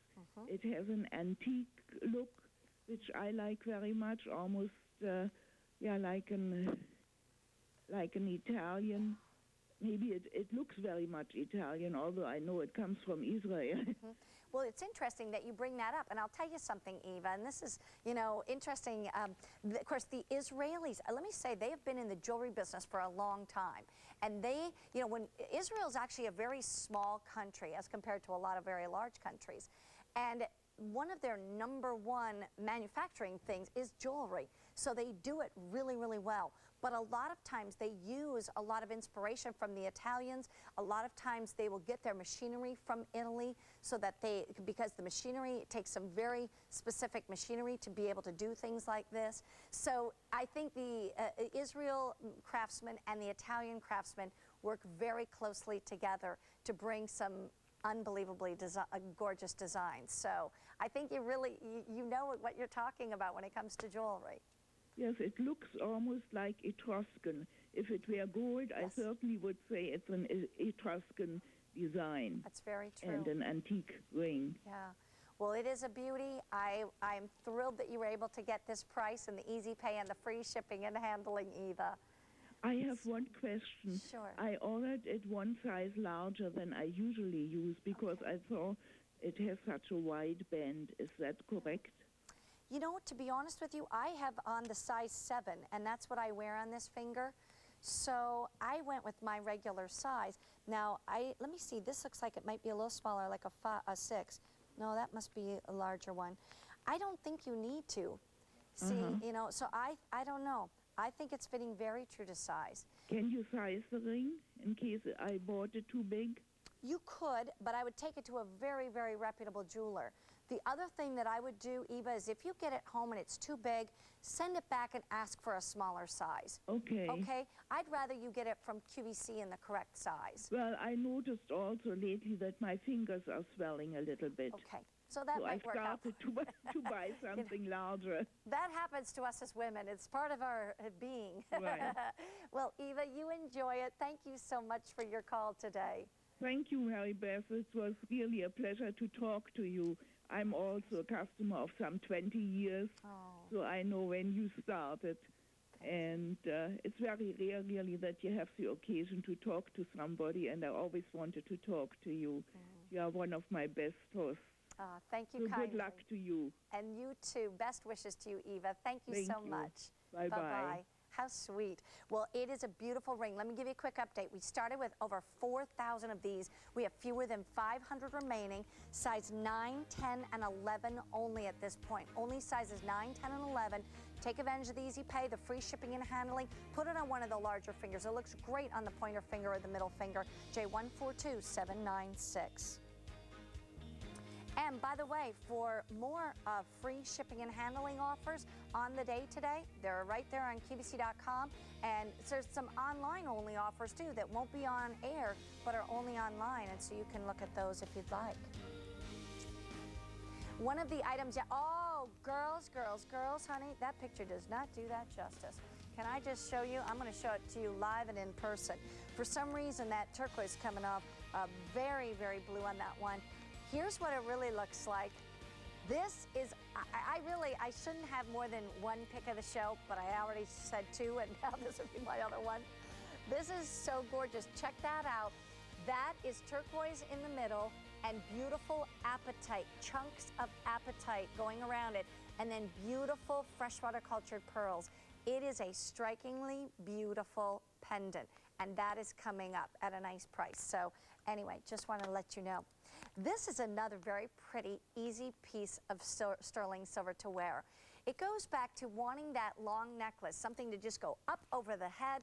It has an antique look, which I like very much, almost like an Italian. Maybe it looks very much Italian, although I know it comes from Israel. Well, it's interesting that you bring that up, and I'll tell you something, Eva, and this is, interesting. Of course, the Israelis, let me say, they have been in the jewelry business for a long time, and they, when Israel is actually a very small country as compared to a lot of very large countries, and one of their #1 manufacturing things is jewelry. So they do it really, really well. But a lot of times they use a lot of inspiration from the Italians. A lot of times they will get their machinery from Italy so that because the machinery, it takes some very specific machinery to be able to do things like this. So I think the Israel craftsmen and the Italian craftsmen work very closely together to bring some unbelievably gorgeous designs. So I think you really, you know what you're talking about when it comes to jewelry. Yes, it looks almost like Etruscan. If it were gold, I certainly would say it's an Etruscan design. That's very true. And an antique ring. Yeah. Well, it is a beauty. I'm thrilled that you were able to get this price and the easy pay and the free shipping and handling, Eva. I have one question. Sure. I ordered it one size larger than I usually use because I thought it has such a wide band. Is that correct? You know, to be honest with you, I have on the size 7, and that's what I wear on this finger. So I went with my regular size. Now, let me see. This looks like it might be a little smaller, like a 6. No, that must be a larger one. I don't think you need to. See, you know, so I don't know. I think it's fitting very true to size. Can you size the ring in case I bought it too big? You could, but I would take it to a very, very reputable jeweler. The other thing that I would do, Eva, is if you get it home and it's too big, send it back and ask for a smaller size. Okay. Okay? I'd rather you get it from QVC in the correct size. Well, I noticed also lately that my fingers are swelling a little bit. Okay. So that might work out. So I started to buy something larger. That happens to us as women. It's part of our being. Right. Well, Eva, you enjoy it. Thank you so much for your call today. Thank you, Mary Beth. It was really a pleasure to talk to you. I'm also a customer of some 20 years, so I know when you started. And it's very rare, really, that you have the occasion to talk to somebody, and I always wanted to talk to you. You are one of my best hosts. Thank you so kindly. Good luck to you. And you too. Best wishes to you, Eva. Thank you so much. Bye-bye. Bye-bye. How sweet. Well, it is a beautiful ring. Let me give you a quick update. We started with over 4,000 of these. We have fewer than 500 remaining. Size 9, 10, and 11 only at this point. Only sizes 9, 10, and 11. Take advantage of the easy pay, the free shipping and handling. Put it on one of the larger fingers. It looks great on the pointer finger or the middle finger. J142796. And by the way, for more free shipping and handling offers on the day today, they're right there on QVC.com. And there's some online-only offers, too, that won't be on air, but are only online. And so you can look at those if you'd like. One of the items, oh, girls, honey, that picture does not do that justice. Can I just show you? I'm going to show it to you live and in person. For some reason, that turquoise coming off very, very blue on that one. Here's what it really looks like. This is, I shouldn't have more than one pick of the show, but I already said 2, and now this will be my other one. This is so gorgeous. Check that out. That is turquoise in the middle and beautiful apatite, chunks of apatite going around it, and then beautiful freshwater cultured pearls. It is a strikingly beautiful pendant, and that is coming up at a nice price. So anyway, just want to let you know. This is another very pretty, easy piece of sterling silver to wear. It goes back to wanting that long necklace, something to just go up over the head,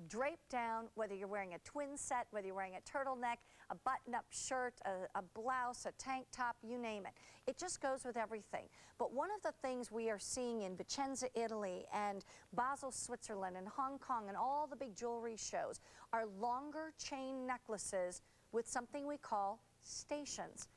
drape down, whether you're wearing a twin set, whether you're wearing a turtleneck, a button-up shirt, a blouse, a tank top, you name it. It just goes with everything. But one of the things we are seeing in Vicenza, Italy, and Basel, Switzerland, and Hong Kong, and all the big jewelry shows are longer chain necklaces with something we call stations.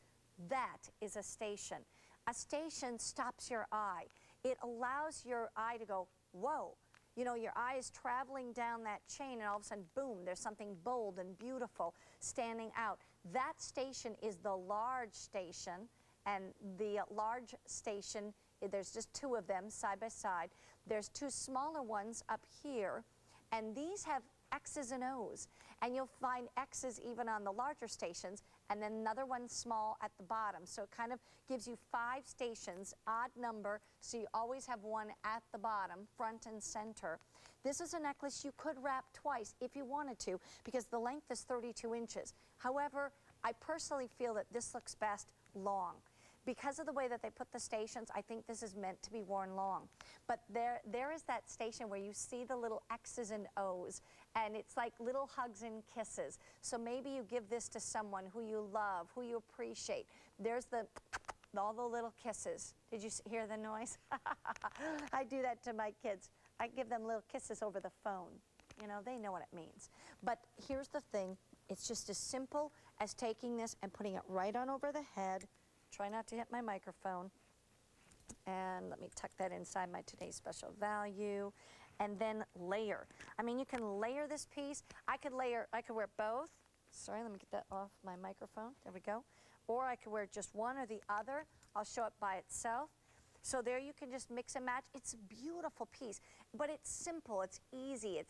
That is a station. A station stops your eye. It allows your eye to go, whoa. You know, your eye is traveling down that chain, and all of a sudden, boom, there's something bold and beautiful standing out. That station is the large station, and the large station, there's just 2 of them side by side. There's 2 smaller ones up here, and these have X's and O's, and you'll find X's even on the larger stations, and then another one small at the bottom. So it kind of gives you 5 stations, odd number, so you always have one at the bottom, front and center. This is a necklace you could wrap twice if you wanted to, because the length is 32 inches. However, I personally feel that this looks best long. Because of the way that they put the stations, I think this is meant to be worn long. But there is that station where you see the little X's and O's, and it's like little hugs and kisses. So maybe you give this to someone who you love, who you appreciate. There's all the little kisses. Did you hear the noise? I do that to my kids. I give them little kisses over the phone. You know, they know what it means. But here's the thing. It's just as simple as taking this and putting it right on over the head. Try not to hit my microphone. And let me tuck that inside my today's special value. And then layer. I mean, you can layer this piece. I could wear both. Sorry, let me get that off my microphone. There we go. Or I could wear just one or the other. I'll show it by itself. So there you can just mix and match. It's a beautiful piece, but it's simple, it's easy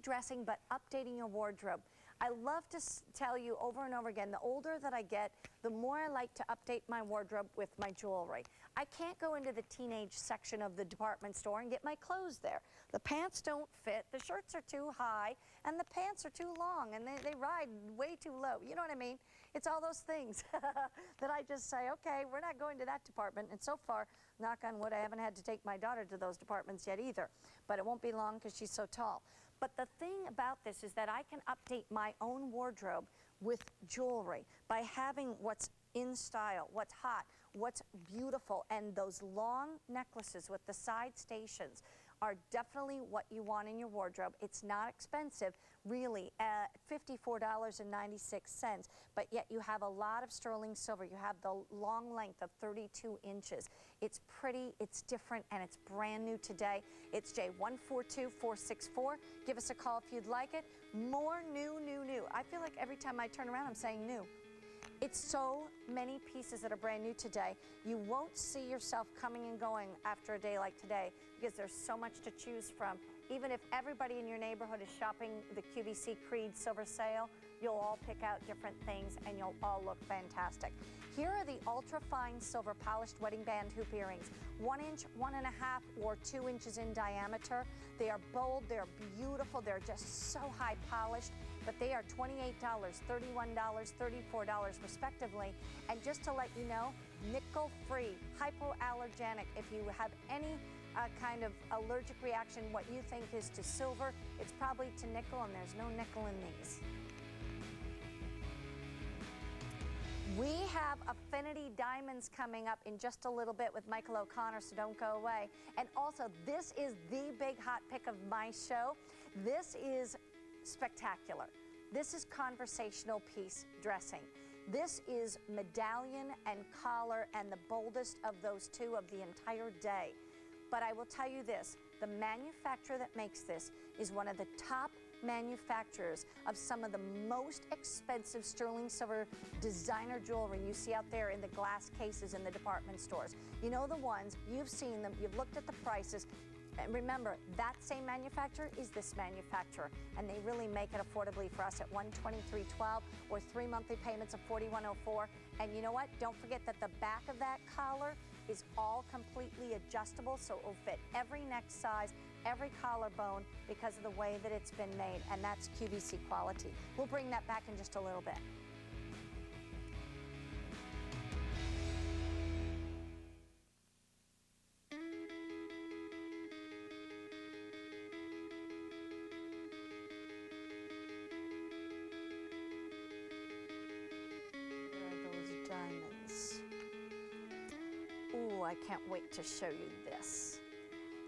dressing, but updating your wardrobe. I love to tell you over and over again, the older that I get, the more I like to update my wardrobe with my jewelry. I can't go into the teenage section of the department store and get my clothes there. The pants don't fit, the shirts are too high, and the pants are too long, and they ride way too low. You know what I mean? It's all those things that I just say, okay, we're not going to that department. And so far, knock on wood, I haven't had to take my daughter to those departments yet either. But it won't be long because she's so tall. But the thing about this is that I can update my own wardrobe with jewelry by having what's in style, what's hot, what's beautiful. And those long necklaces with the side stations are definitely what you want in your wardrobe. It's not expensive, really, $54.96, but yet you have a lot of sterling silver. You have the long length of 32 inches. It's pretty, it's different, and it's brand new today. It's J142464. Give us a call if you'd like it. More new. I feel like every time I turn around, I'm saying new. It's so many pieces that are brand new today. You won't see yourself coming and going after a day like today because there's so much to choose from. Even if everybody in your neighborhood is shopping the QVC Creede silver sale, you'll all pick out different things and you'll all look fantastic. Here are the ultra fine silver polished wedding band hoop earrings, 1 inch, 1.5, or 2 inches in diameter. They are bold, they're beautiful, they're just so high polished, but they are $28, $31, $34 respectively. And just to let you know, nickel free, hypoallergenic. If you have any kind of allergic reaction, what you think is to silver, it's probably to nickel, and there's no nickel in these. We have Affinity Diamonds coming up in just a little bit with Michael O'Connor, so don't go away. And also, this is the big hot pick of my show. This is spectacular. This is conversational piece dressing. This is medallion and collar and the boldest of those two of the entire day. But I will tell you this, the manufacturer that makes this is one of the top manufacturers of some of the most expensive sterling silver designer jewelry you see out there in the glass cases in the department stores. You know the ones, you've seen them, you've looked at the prices. And remember, that same manufacturer is this manufacturer, and they really make it affordably for us at $123.12 or 3 monthly payments of $41.04. And you know what? Don't forget that the back of that collar is all completely adjustable, so it will fit every neck size, every collarbone because of the way that it's been made, and that's QVC quality. We'll bring that back in just a little bit. I can't wait to show you this.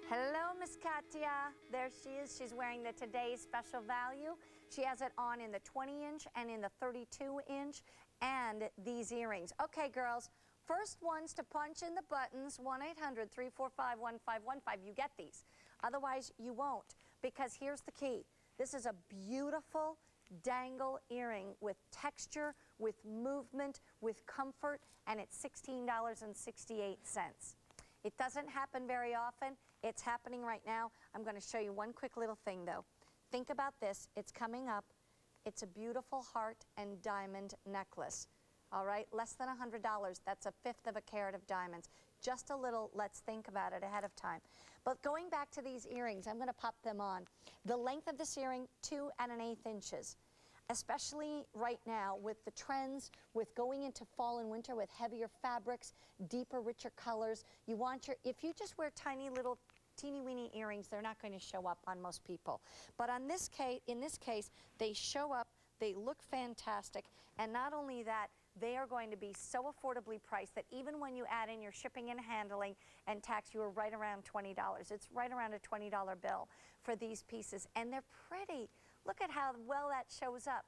Hello, Miss Katia. There she is. She's wearing the today's special value. She has it on in the 20-inch and in the 32-inch and these earrings. Okay, girls, first ones to punch in the buttons, 1-800-345-1515. You get these. Otherwise, you won't, because here's the key. This is a beautiful dangle earring with texture, with movement, with comfort, and it's $16.68. It doesn't happen very often. It's happening right now. I'm going to show you one quick little thing, though. Think about this. It's coming up. It's a beautiful heart and diamond necklace. All right, less than $100. That's 1/5 of a carat of diamonds. Just a little, let's think about it ahead of time. But going back to these earrings, I'm going to pop them on. The length of this earring, 2 1/8 inches. especially right now with the trends, with going into fall and winter with heavier fabrics, deeper, richer colors. You want your, if you just wear tiny little teeny weeny earrings, they're not going to show up on most people. But on this case, in this case, they show up, they look fantastic, and not only that, they are going to be so affordably priced that even when you add in your shipping and handling and tax, you are right around $20. It's right around a $20 bill for these pieces, and they're pretty. Look at how well that shows up.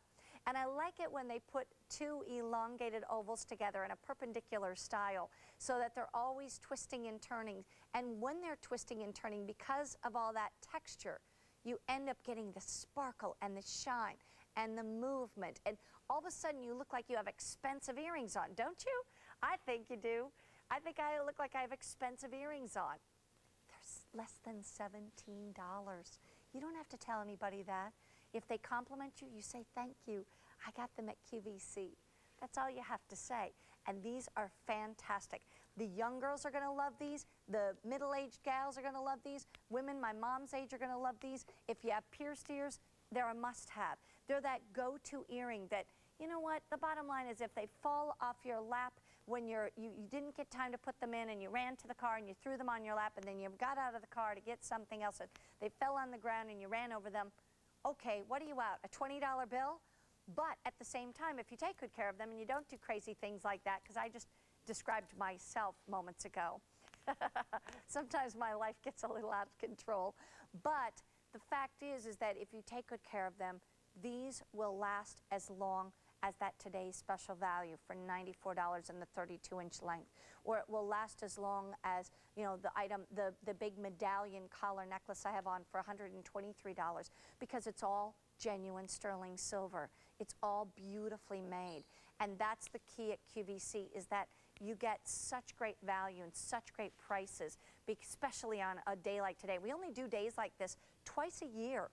And I like it when they put two elongated ovals together in a perpendicular style so that they're always twisting and turning. And when they're twisting and turning, because of all that texture, you end up getting the sparkle and the shine and the movement. And all of a sudden you look like you have expensive earrings on, don't you? I think you do. I think I look like I have expensive earrings on. They're less than $17. You don't have to tell anybody that. If they compliment you, you say, thank you. I got them at QVC. That's all you have to say. And these are fantastic. The young girls are going to love these. The middle-aged gals are going to love these. Women my mom's age are going to love these. If you have pierced ears, they're a must-have. They're that go-to earring that, you know what, the bottom line is if they fall off your lap when you didn't get time to put them in and you ran to the car and you threw them on your lap and then you got out of the car to get something else and they fell on the ground and you ran over them, okay, what are you out, a $20 bill? But at the same time, if you take good care of them and you don't do crazy things like that, because I just described myself moments ago. Sometimes my life gets a little out of control. But the fact is that if you take good care of them, these will last as long as that today's special value for $94 in the 32-inch length. Or it will last as long as, you know, the item, the big medallion collar necklace I have on for $123, because it's all genuine sterling silver. It's all beautifully made. And that's the key at QVC, is that you get such great value and such great prices, especially on a day like today. We only do days like this twice a year.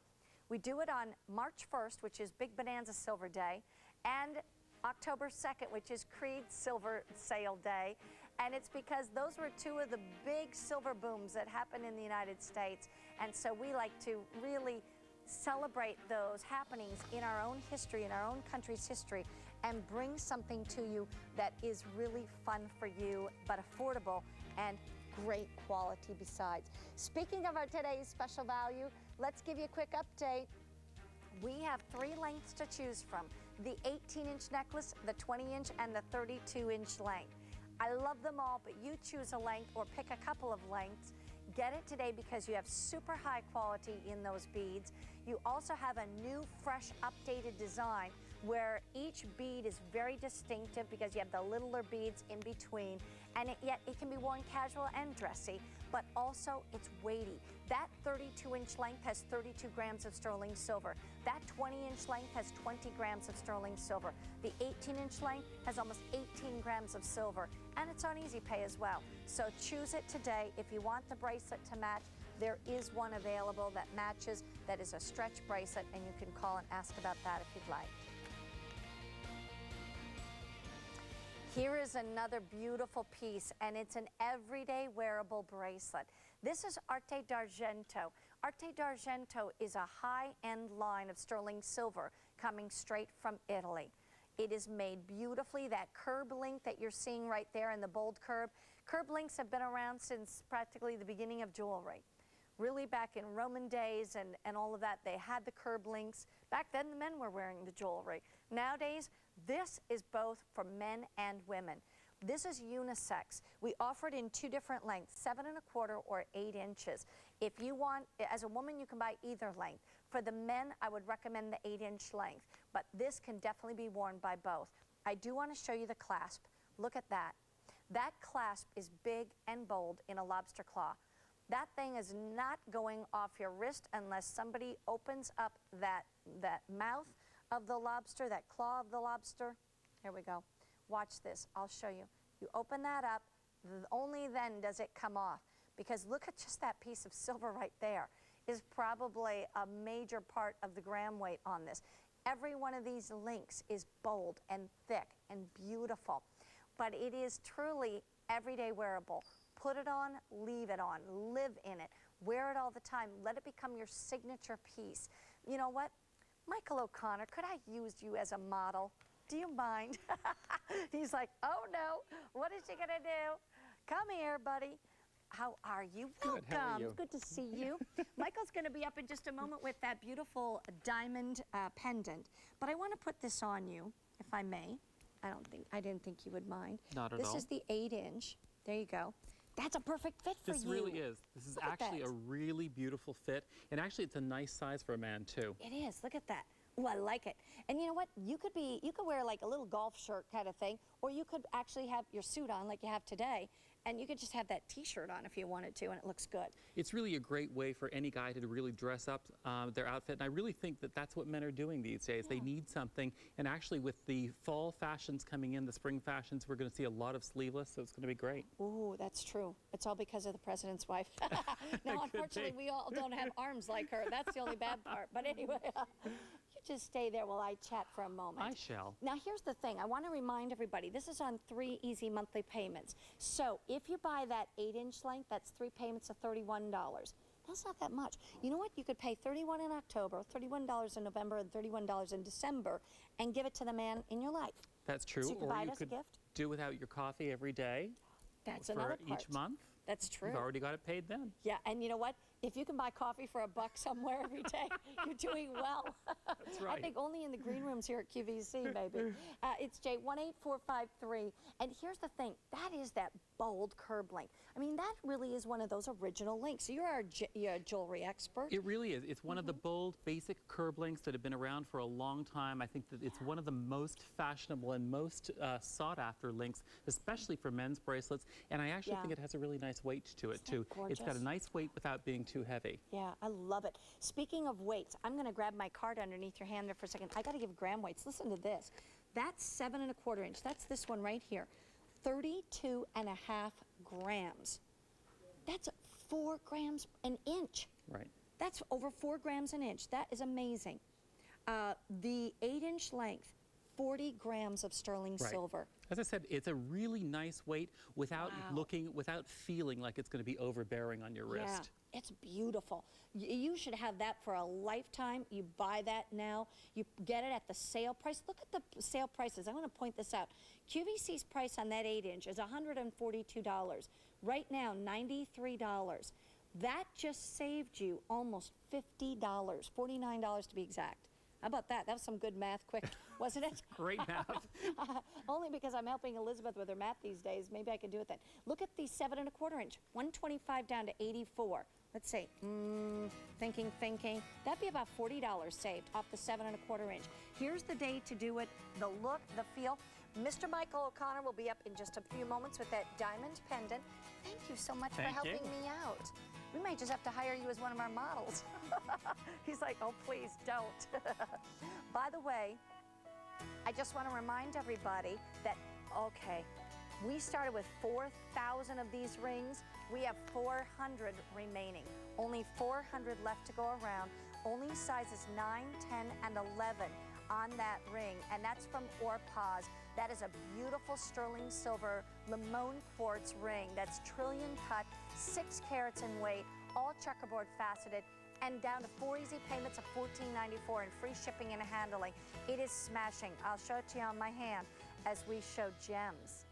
We do it on March 1st, which is Big Bonanza Silver Day, and October 2nd, which is Creede Silver Sale Day. And it's because those were two of the big silver booms that happened in the United States. And so we like to really celebrate those happenings in our own history, in our own country's history, and bring something to you that is really fun for you, but affordable and great quality besides. Speaking of our today's special value, let's give you a quick update. We have 3 lengths to choose from: the 18-inch necklace, the 20-inch, and the 32-inch length. I love them all, but you choose a length or pick a couple of lengths. Get it today because you have super high quality in those beads. You also have a new, fresh, updated design where each bead is very distinctive because you have the littler beads in between, and yet it can be worn casual and dressy, but also it's weighty. That 32-inch length has 32 grams of sterling silver. That 20-inch length has 20 grams of sterling silver. The 18-inch length has almost 18 grams of silver, and it's on Easy Pay as well. So choose it today. If you want the bracelet to match, there is one available that matches, that is a stretch bracelet, and you can call and ask about that if you'd like. Here is another beautiful piece, and it's an everyday wearable bracelet. This is Arte d'Argento. Arte d'Argento is a high-end line of sterling silver coming straight from Italy. It is made beautifully. That curb link that you're seeing right there in the bold curb, curb links have been around since practically the beginning of jewelry. Really back in Roman days and all of that, they had the curb links. Back then, the men were wearing the jewelry. Nowadays, this is both for men and women. This is unisex. We offer it in 2 different lengths, 7 1/4 or 8 inches. If you want, as a woman, you can buy either length. For the men, I would recommend the 8-inch length, but this can definitely be worn by both. I do want to show you the clasp. Look at that. That clasp is big and bold in a lobster claw. That thing is not going off your wrist unless somebody opens up that mouth of the lobster, that claw of the lobster. Here we go. Watch this. I'll show you. You open that up, only then does it come off. Because look at just that piece of silver right there. Is probably a major part of the gram weight on this. Every one of these links is bold and thick and beautiful. But it is truly everyday wearable. Put it on, leave it on, live in it, wear it all the time. Let it become your signature piece. You know what? Michael O'Connor, could I use you as a model? Do you mind? He's like, oh no, what is she gonna do? Come here, buddy. How are you? Good, Welcome. how are you? It's good to see you. Michael's gonna be up in just a moment with that beautiful diamond pendant, but I wanna put this on you, if I may. I didn't think you would mind. Not at This all. is the 8-inch. There you go. That's a perfect fit for This you. really is. This is Look at actually that. a really beautiful fit, and actually it's a nice size for a man too. It is. Look at that. Oh, I like it. And you know what? You could wear like a little golf shirt kind of thing, or you could actually have your suit on like you have today, and you could just have that T-shirt on if you wanted to, and it looks good. It's really a great way for any guy to really dress up their outfit, and I really think that that's what men are doing these days. Yeah. They need something, and actually with the fall fashions coming in, the spring fashions, we're going to see a lot of sleeveless, so it's going to be great. Ooh, that's true. It's all because of the president's wife. Now, Could unfortunately, be. we all don't have arms like her. That's the only bad part. But anyway, you just stay there while I chat for a moment. I shall. Now, here's the thing. I want to remind everybody, this is on 3 easy monthly payments. So if you buy that 8-inch length, that's 3 payments of $31. That's not that much. You know what? You could pay $31 in October, $31 in November, and $31 in December, and give it to the man in your life. That's true. So you could or buy it you as a could gift. do without your coffee every day That's for another part. each month. That's true. You've already got it paid then. Yeah, and you know what? If you can buy coffee for $1 somewhere every day, you're doing well. That's right. I think only in the green rooms here at QVC, baby. It's J18453. And here's the thing. That is that bold curb link. I mean, that really is one of those original links. You're a jewelry expert. It really is. It's one of the bold, basic curb links that have been around for a long time. I think that it's one of the most fashionable and most sought-after links, especially for men's bracelets. And I actually Yeah. think it has a really nice weight to it, too. It's got gorgeous? a nice weight without being too heavy. Yeah, I love it. Speaking of weights, I'm going to grab my card underneath your hand there for a second. I got to give gram weights. Listen to this. That's 7 1/4 inch. That's this one right here. 32.5 grams. That's 4 grams an inch. Right. That's over 4 grams an inch. That is amazing. The 8-inch length, 40 grams of sterling Right. silver. As I said, it's a really nice weight without Wow. without feeling like it's going to be overbearing on your wrist. Yeah, it's beautiful. You should have that for a lifetime. You buy that now. You get it at the sale price. Look at the sale prices. I want to point this out. QVC's price on that 8-inch is $142. Right now, $93. That just saved you almost $50, $49 to be exact. How about that? That was some good math quick, wasn't it? Great math. Only because I'm helping Elizabeth with her math these days. Maybe I can do it then. Look at the 7 1/4 inch, 125 down to 84. Let's see. Thinking. That'd be about $40 saved off the 7 1/4 inch. Here's the day to do it. The look, the feel. Mr. Michael O'Connor will be up in just a few moments with that diamond pendant. Thank you so much for Thank you. helping me out. We might just have to hire you as one of our models. He's like, oh, please don't. By the way, I just want to remind everybody that, okay, we started with 4,000 of these rings. We have 400 remaining. Only 400 left to go around. Only sizes 9, 10, and 11 on that ring, and that's from Orpaz. That is a beautiful sterling silver limon quartz ring that's trillion cut, 6 carats in weight, all checkerboard faceted, and down to 4 easy payments of $14.94 and free shipping and handling. It is smashing. I'll show it to you on my hand as we show gems.